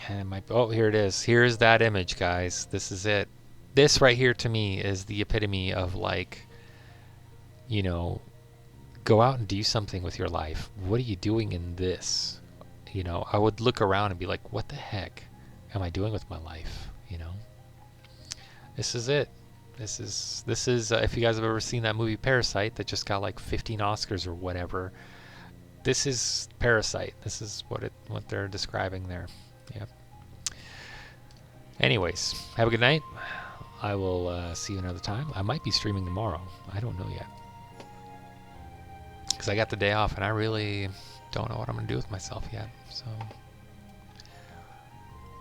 And oh, here it is. Here's that image, guys. This is it. This right here to me is the epitome of, like, you know, go out and do something with your life. What are you doing in this? You know, I would look around and be like, what the heck am I doing with my life? You know, this is it. This is if you guys have ever seen that movie Parasite that just got like 15 Oscars or whatever. This is Parasite. This is what they're describing there. Yep. Anyways, have a good night. I will see you another time. I might be streaming tomorrow. I don't know yet. Because I got the day off and I really don't know what I'm going to do with myself yet. So,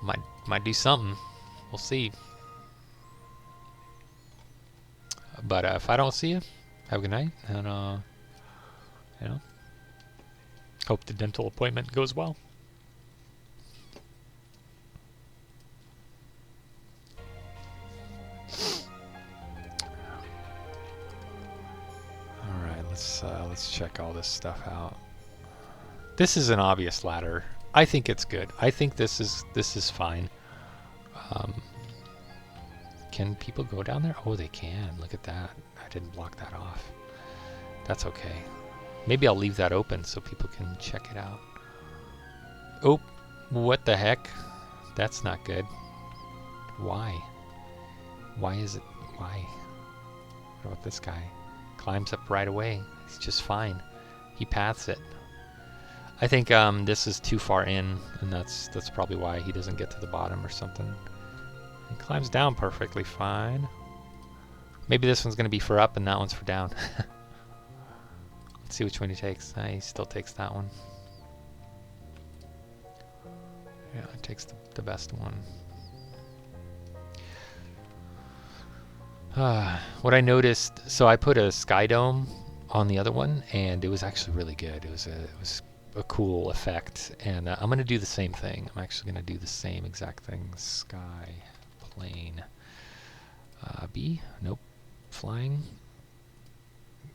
might do something. We'll see. But if I don't see you, have a good night. And, you know, hope the dental appointment goes well. Let's check all this stuff out. This is an obvious ladder. I think it's good. I think this is fine. Can people go down there? Oh, they can. Look at that. I didn't block that off. That's okay. Maybe I'll leave that open so people can check it out. Oh, what the heck? That's not good. Why? Why is it? Why? What about this guy? Climbs up right away. He's just fine. He paths it. I think this is too far in, and that's probably why he doesn't get to the bottom or something. He climbs down perfectly fine. Maybe this one's going to be for up and that one's for down. Let's see which one he takes. He still takes that one. Yeah, it takes the best one. What I noticed, so I put a sky dome on the other one, and it was actually really good. It was a cool effect, and I'm going to do the same thing. I'm actually going to do the same exact thing. Sky, plane, B, nope, flying,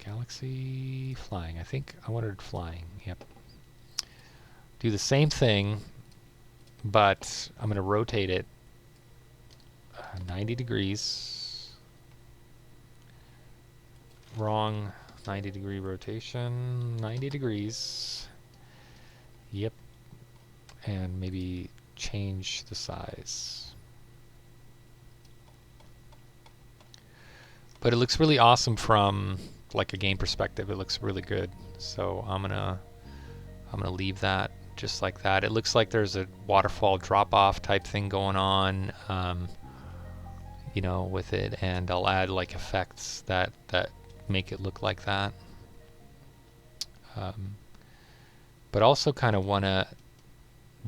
galaxy, flying. I think I wanted flying, yep. Do the same thing, but I'm going to rotate it 90 degrees. Wrong 90-degree rotation, 90 degrees. Yep. And maybe change the size. But it looks really awesome from like a game perspective. It looks really good. So I'm gonna leave that just like that. It looks like there's a waterfall drop-off type thing going on, you know, with it, and I'll add like effects that make it look like that. But also kind of want to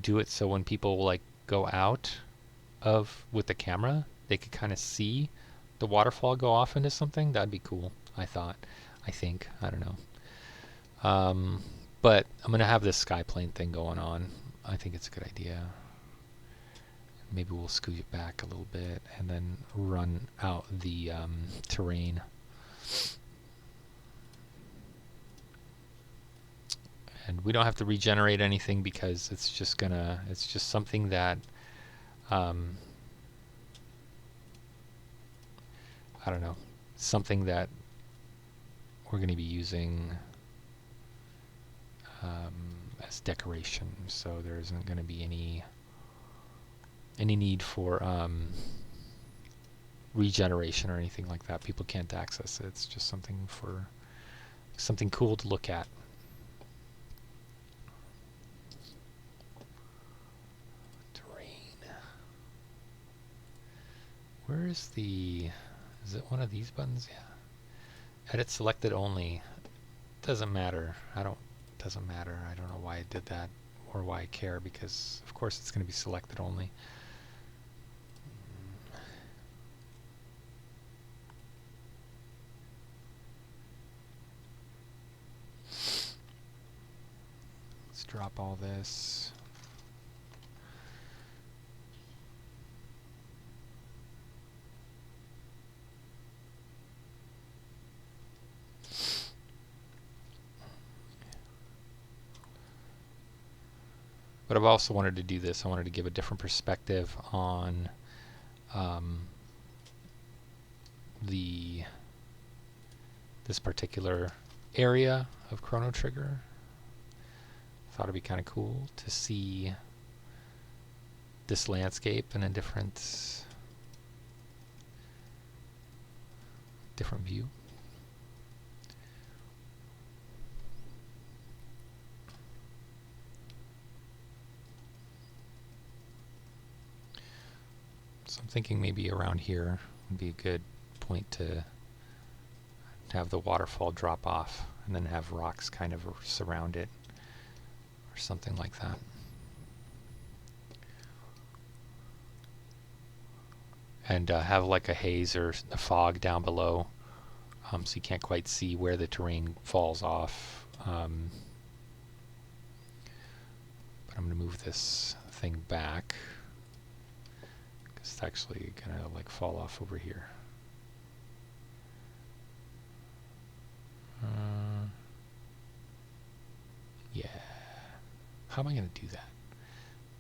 do it so when people like go out with the camera, they could kind of see the waterfall go off into something. That'd be cool, I think. I don't know. But I'm going to have this skyplane thing going on. I think it's a good idea. Maybe we'll scoot it back a little bit and then run out the terrain. And we don't have to regenerate anything because it's just something that I don't know. something that we're going to be using as decoration, so there isn't going to be any need for regeneration or anything like that. People can't access it. It's just something cool to look at. Terrain. Where is is it one of these buttons? Yeah. Edit selected only. Doesn't matter. Doesn't matter. I don't know why I did that or why I care, because of course it's going to be selected only. Let's drop all this. But I've also wanted to do this. I wanted to give a different perspective on this particular area of Chrono Trigger. Thought it'd be kind of cool to see this landscape in a different view. So I'm thinking maybe around here would be a good point to have the waterfall drop off and then have rocks kind of surround it or something like that. And have like a haze or a fog down below, so you can't quite see where the terrain falls off. But I'm going to move this thing back, because it's actually going to like fall off over here. Yeah. How am I going to do that?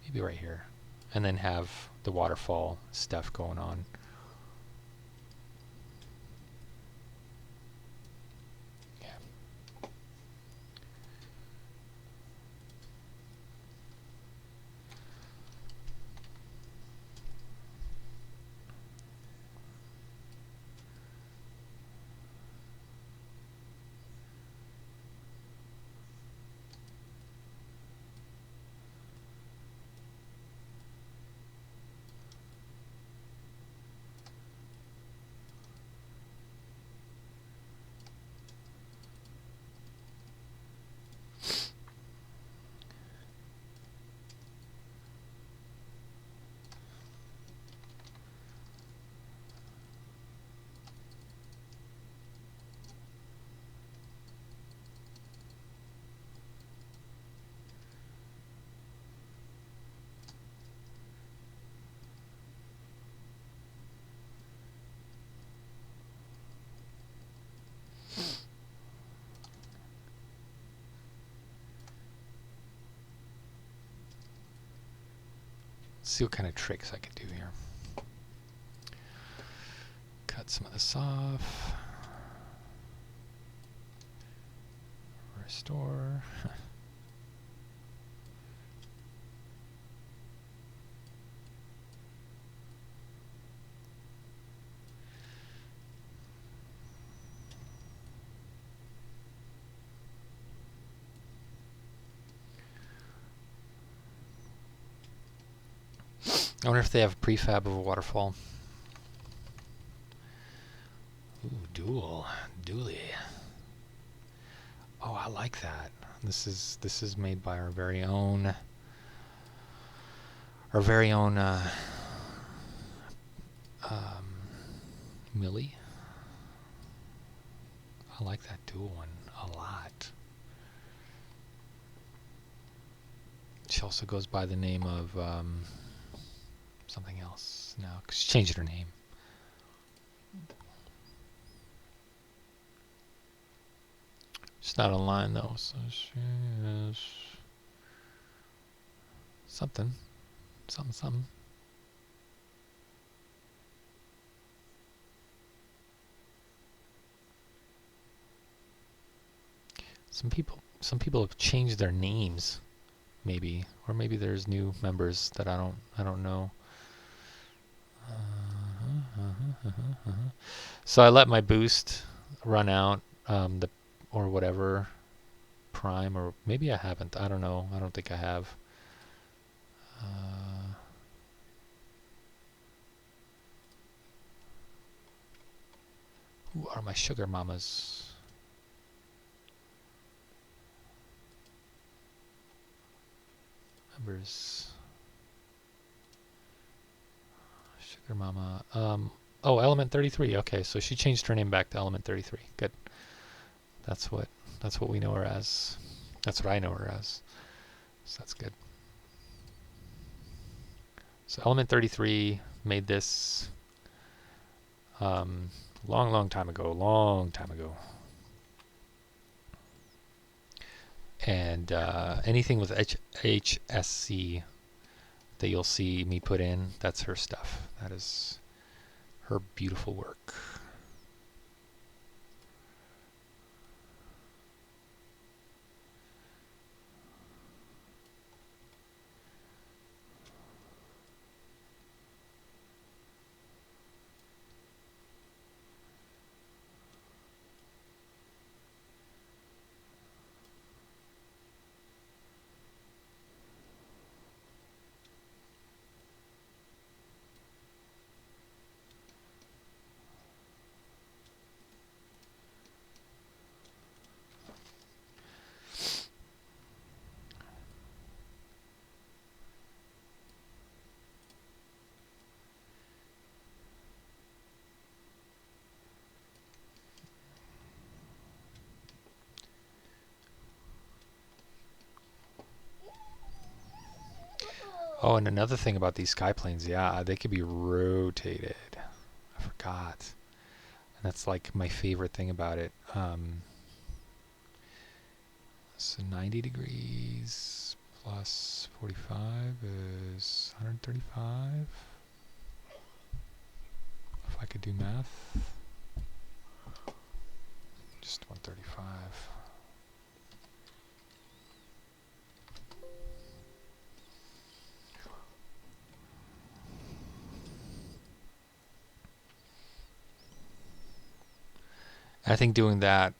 Maybe right here. And then have the waterfall stuff going on. Yeah. See what kind of tricks I can do here. Cut some of this off. Restore. I wonder if they have a prefab of a waterfall. Ooh, dually. Oh, I like that. This is made by our very own Millie. I like that dual one a lot. She also goes by the name of something else now, because she changed her name. She's not online though, so she is something. some people have changed their names, maybe, or maybe there's new members that I don't know. So I let my boost run out, or whatever prime, or maybe I haven't. I don't know. I don't think I have. Who are my sugar mamas? Members. Sugar mama. Oh, Element 33. Okay, so she changed her name back to Element 33. Good. That's what we know her as. That's what I know her as. So that's good. So Element 33 made this long time ago. And anything with HSC that you'll see me put in, that's her stuff. That is her beautiful work. Oh, and another thing about these sky planes, yeah, they could be rotated. I forgot. And that's like my favorite thing about it. So 90 degrees plus 45 is 135. If I could do math. Just 135. I think doing that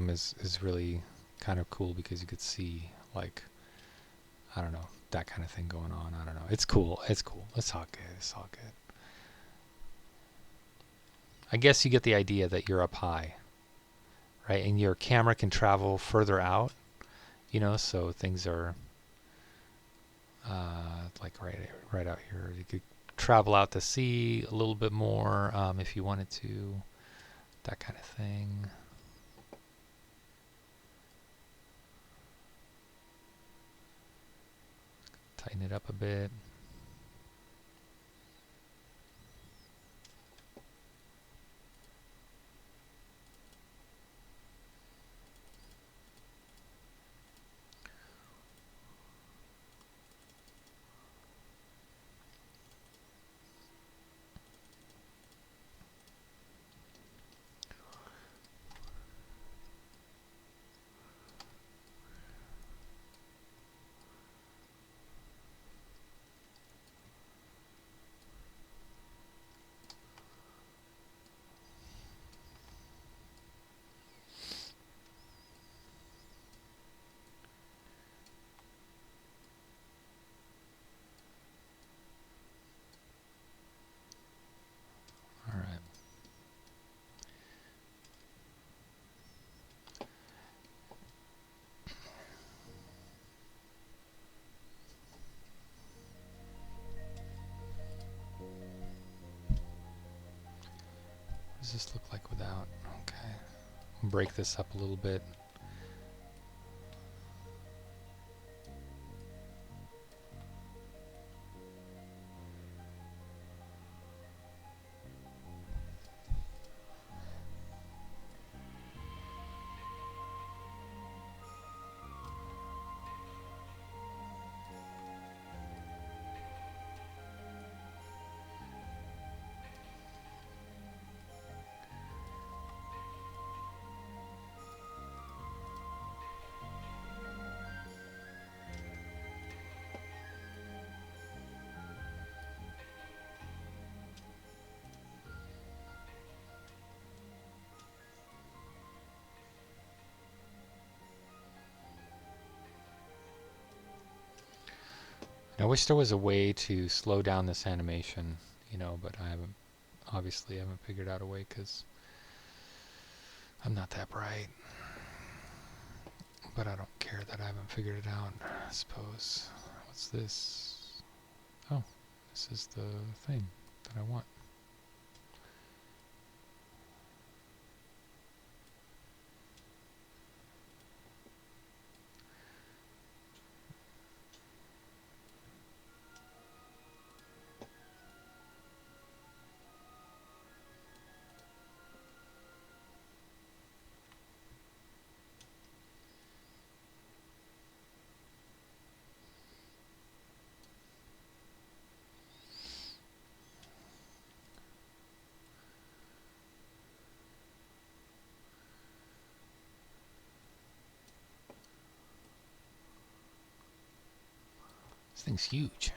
is really kind of cool because you could see, like, I don't know, that kind of thing going on. I don't know. It's cool. It's cool. It's all good. It's all good. I guess you get the idea that you're up high, right? And your camera can travel further out, so things are like right out here. You could travel out to sea a little bit more if you wanted to, that kind of thing. Tighten it up a bit. All right. What does this look like without? Okay. Break this up a little bit. I wish there was a way to slow down this animation, you know, but I haven't, obviously haven't figured out a way because I'm not that bright. But I don't care that I haven't figured it out, I suppose. What's this? Oh, this is the thing that I want. This thing's huge.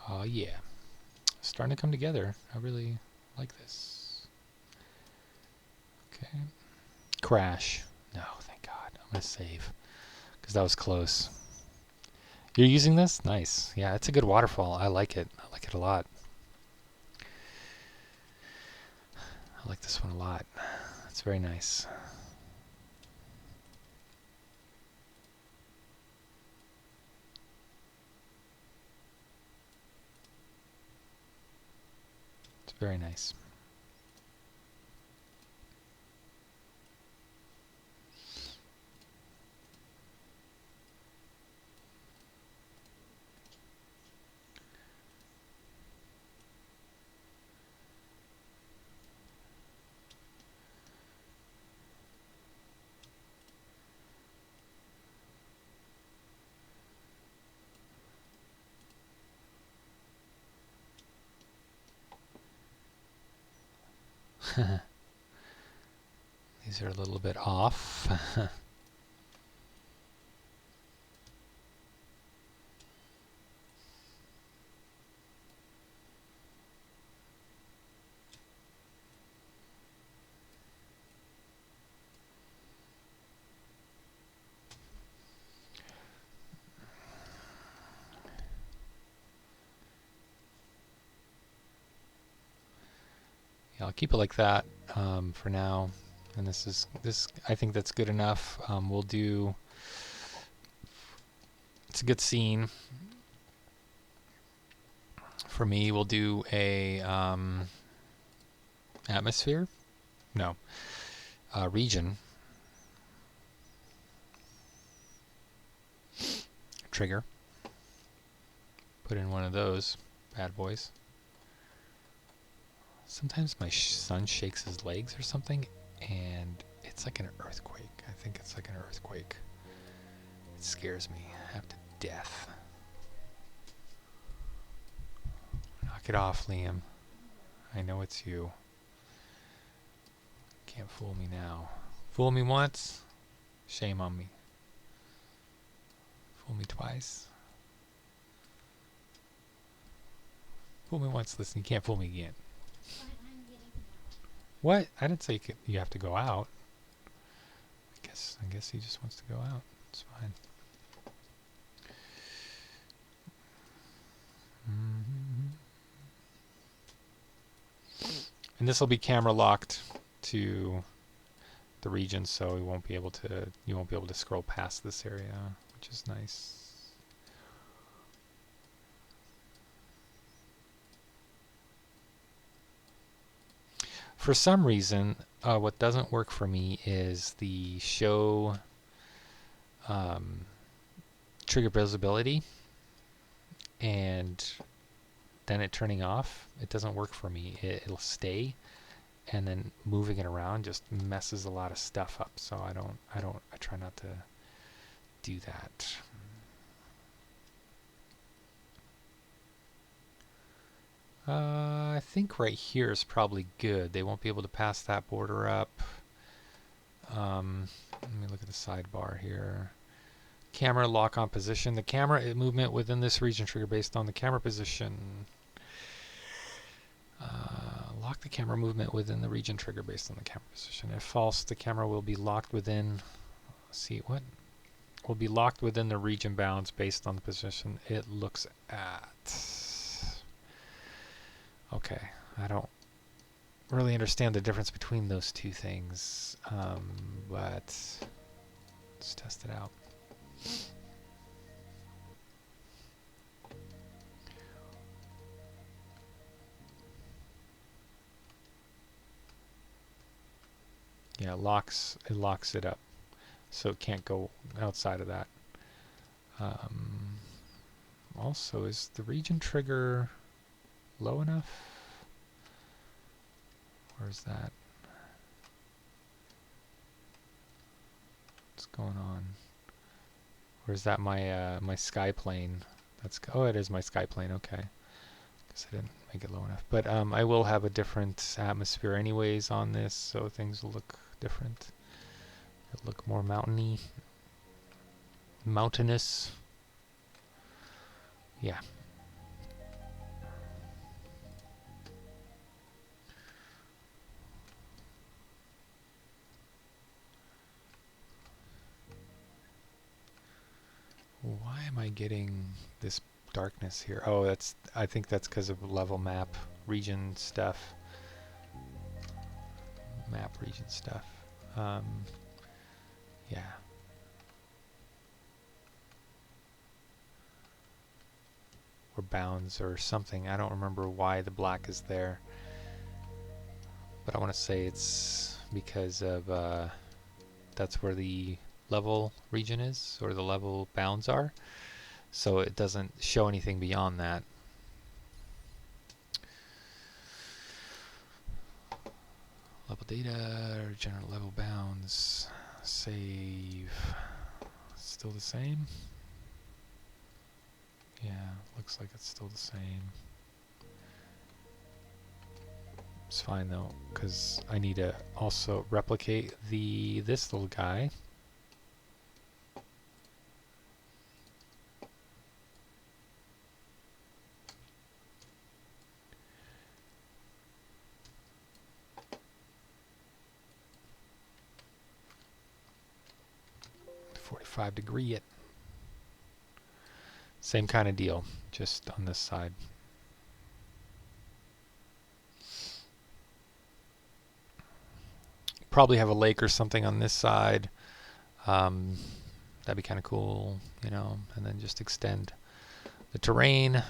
Oh yeah, starting to come together. I really like this. Okay. Crash. No, thank God. I'm going to save because that was close. You're using this? Nice. Yeah, it's a good waterfall. I like it. I like it a lot. I like this one a lot. It's very nice. It's very nice. These are a little bit off. Yeah, I'll keep it like that for now. And this. I think that's good enough. We'll do. It's a good scene. For me, we'll do a atmosphere. No, region. Trigger. Put in one of those bad boys. Sometimes my son shakes his legs or something, and it's like an earthquake. I think it's like an earthquake. It scares me half to death. Knock it off, Liam. I know it's you. Can't fool me now. Fool me once, shame on me. Fool me twice. Fool me once, listen, you can't fool me again. What? I didn't say you have to go out. I guess he just wants to go out. It's fine. And this will be camera locked to the region, so you won't be able to scroll past this area, which is nice. For some reason, what doesn't work for me is the show trigger visibility and then it turning off. It doesn't work for me. It'll stay, and then moving it around just messes a lot of stuff up. So I try not to do that. I think right here is probably good. They won't be able to pass that border up. Let me look at the sidebar here. Camera lock on position. The camera movement within this region trigger based on the camera position. Lock the camera movement within the region trigger based on the camera position. If false, the camera will be locked within. See what? Will be locked within the region bounds based on the position it looks at. Okay, I don't really understand the difference between those two things, but let's test it out. Yeah, it locks it up, so it can't go outside of that. Also, is the region trigger low enough? Where's that? What's going on? Where's that my sky plane? Oh, it is my sky plane. Okay, guess I didn't make it low enough. But I will have a different atmosphere anyways on this, so things will look different. It'll look more mountainous. Yeah. Why am I getting this darkness here? Oh, I think that's because of level map region stuff. Map region stuff. Yeah. Or bounds or something. I don't remember why the black is there. But I want to say it's because of that's where the level region is, or the level bounds are. So it doesn't show anything beyond that. Level data, or general level bounds. Save. Still the same? Yeah, looks like it's still the same. It's fine though, because I need to also replicate this little guy. .45° it. Same kind of deal, just on this side. Probably have a lake or something on this side. That'd be kind of cool, you know, and then just extend the terrain.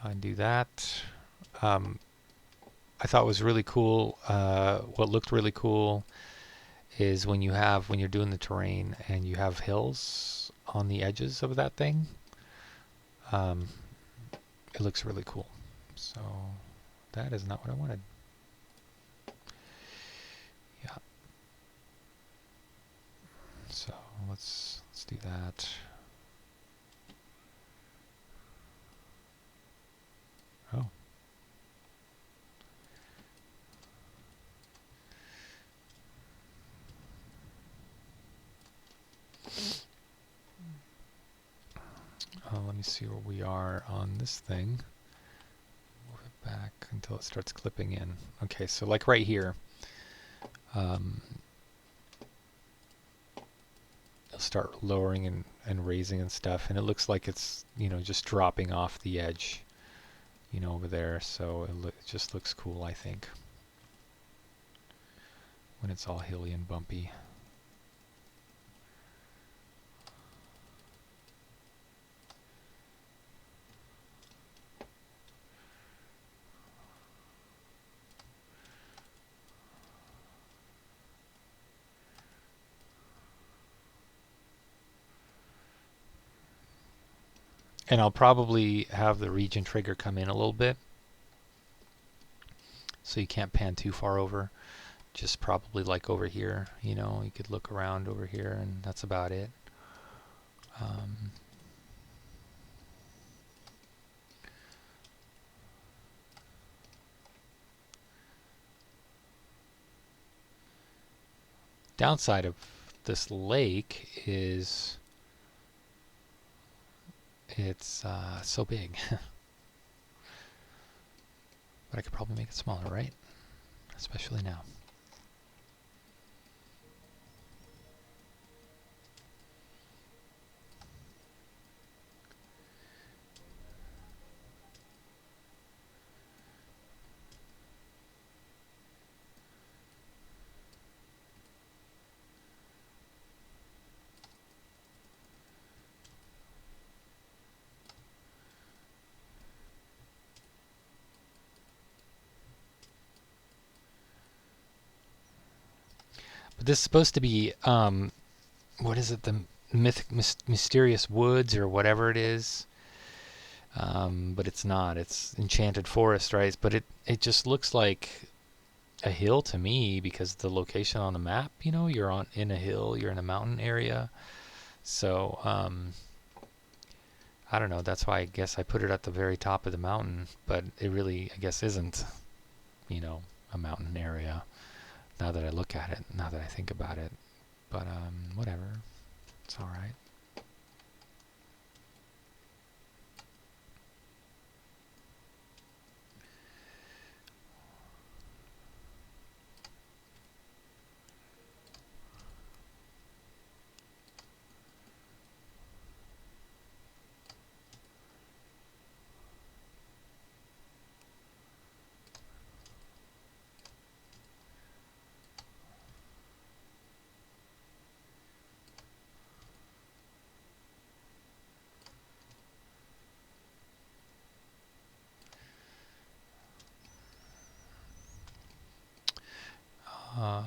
And do that. I thought was really cool. What looked really cool is when you're doing the terrain and you have hills on the edges of that thing. It looks really cool. So that is not what I wanted. Yeah. So let's do that. Oh. Let me see where we are on this thing. Move it back until it starts clipping in. Okay, so like right here, it'll start lowering and raising and stuff, and it looks like it's, you know, just dropping off the edge, you know, over there. So it just looks cool, I think, when it's all hilly and bumpy. And I'll probably have the region trigger come in a little bit, so you can't pan too far over. Just probably like over here, you know, you could look around over here, and that's about it. Downside of this lake is it's so big. But I could probably make it smaller, right? Especially now. But this is supposed to be, what is it, the mysterious woods or whatever it is. But it's not. It's enchanted forest, right? But it just looks like a hill to me because the location on the map, you know, you're in a hill, you're in a mountain area. So I don't know. That's why I guess I put it at the very top of the mountain, but it really, I guess, isn't, you know, a mountain area. Now that I look at it, now that I think about it, but whatever, it's all right.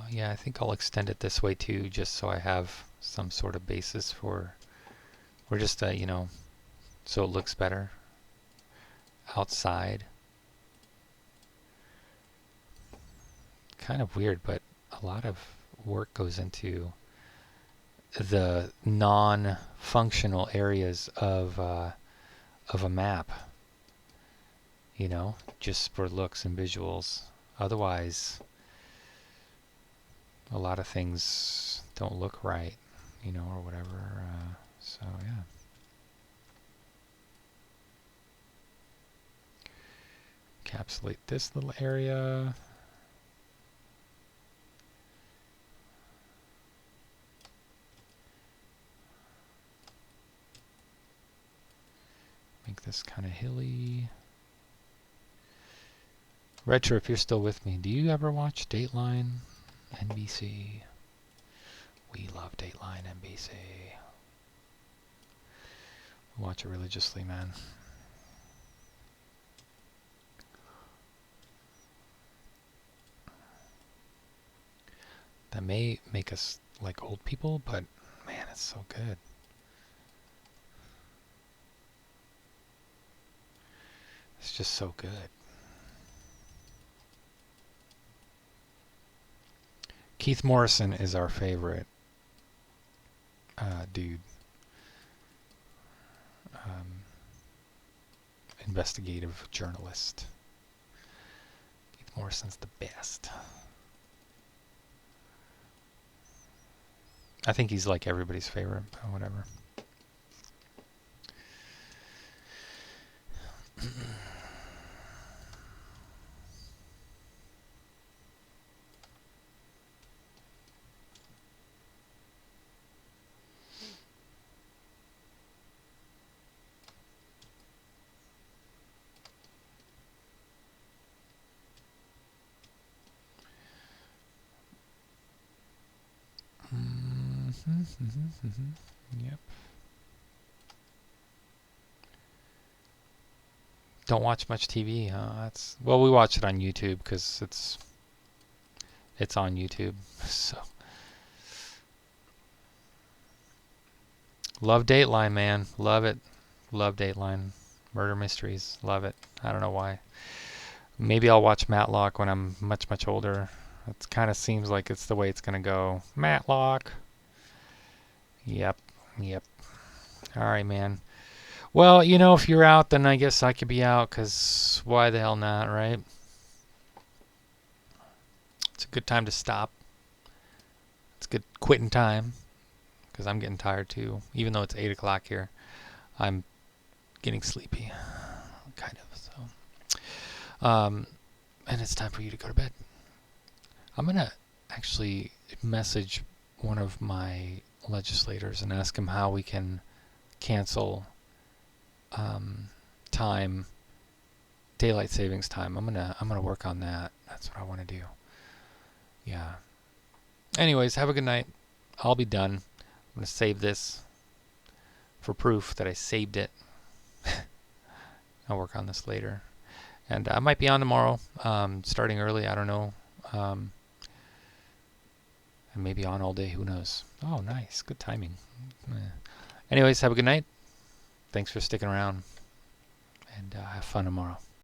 Yeah, I think I'll extend it this way too, just so I have some sort of basis for, or just, you know, so it looks better outside. Kind of weird, but a lot of work goes into the non-functional areas of a map, you know, just for looks and visuals. Otherwise, a lot of things don't look right, you know, or whatever. So yeah. Encapsulate this little area. Make this kind of hilly. Retro, if you're still with me, do you ever watch Dateline NBC? We love Dateline NBC. Watch it religiously, man. That may make us like old people, but man, it's so good. It's just so good. Keith Morrison is our favorite dude. Investigative journalist. Keith Morrison's the best. I think he's like everybody's favorite, but whatever. Yep. Don't watch much TV, huh? That's well, we watch it on YouTube because it's on YouTube. So love Dateline, man. Love it. Love Dateline. Murder mysteries. Love it. I don't know why. Maybe I'll watch Matlock when I'm much, much older. It kind of seems like it's the way it's going to go. Matlock. Yep. Yep. All right, man. Well, if you're out, then I guess I could be out, because why the hell not, right? It's a good time to stop. It's good quitting time, because I'm getting tired too. Even though it's 8 o'clock here, I'm getting sleepy, kind of. So, and it's time for you to go to bed. I'm going to actually message one of my legislators and ask him how we can cancel time, daylight savings time. I'm gonna work on that. That's what I want to do. Yeah. Anyways, have a good night. I'll be done. I'm gonna save this for proof that I saved it. I'll work on this later, and I might be on tomorrow, starting early. I don't know, and maybe on all day. Who knows? Oh, nice, good timing. Anyways, have a good night. Thanks for sticking around, and have fun tomorrow.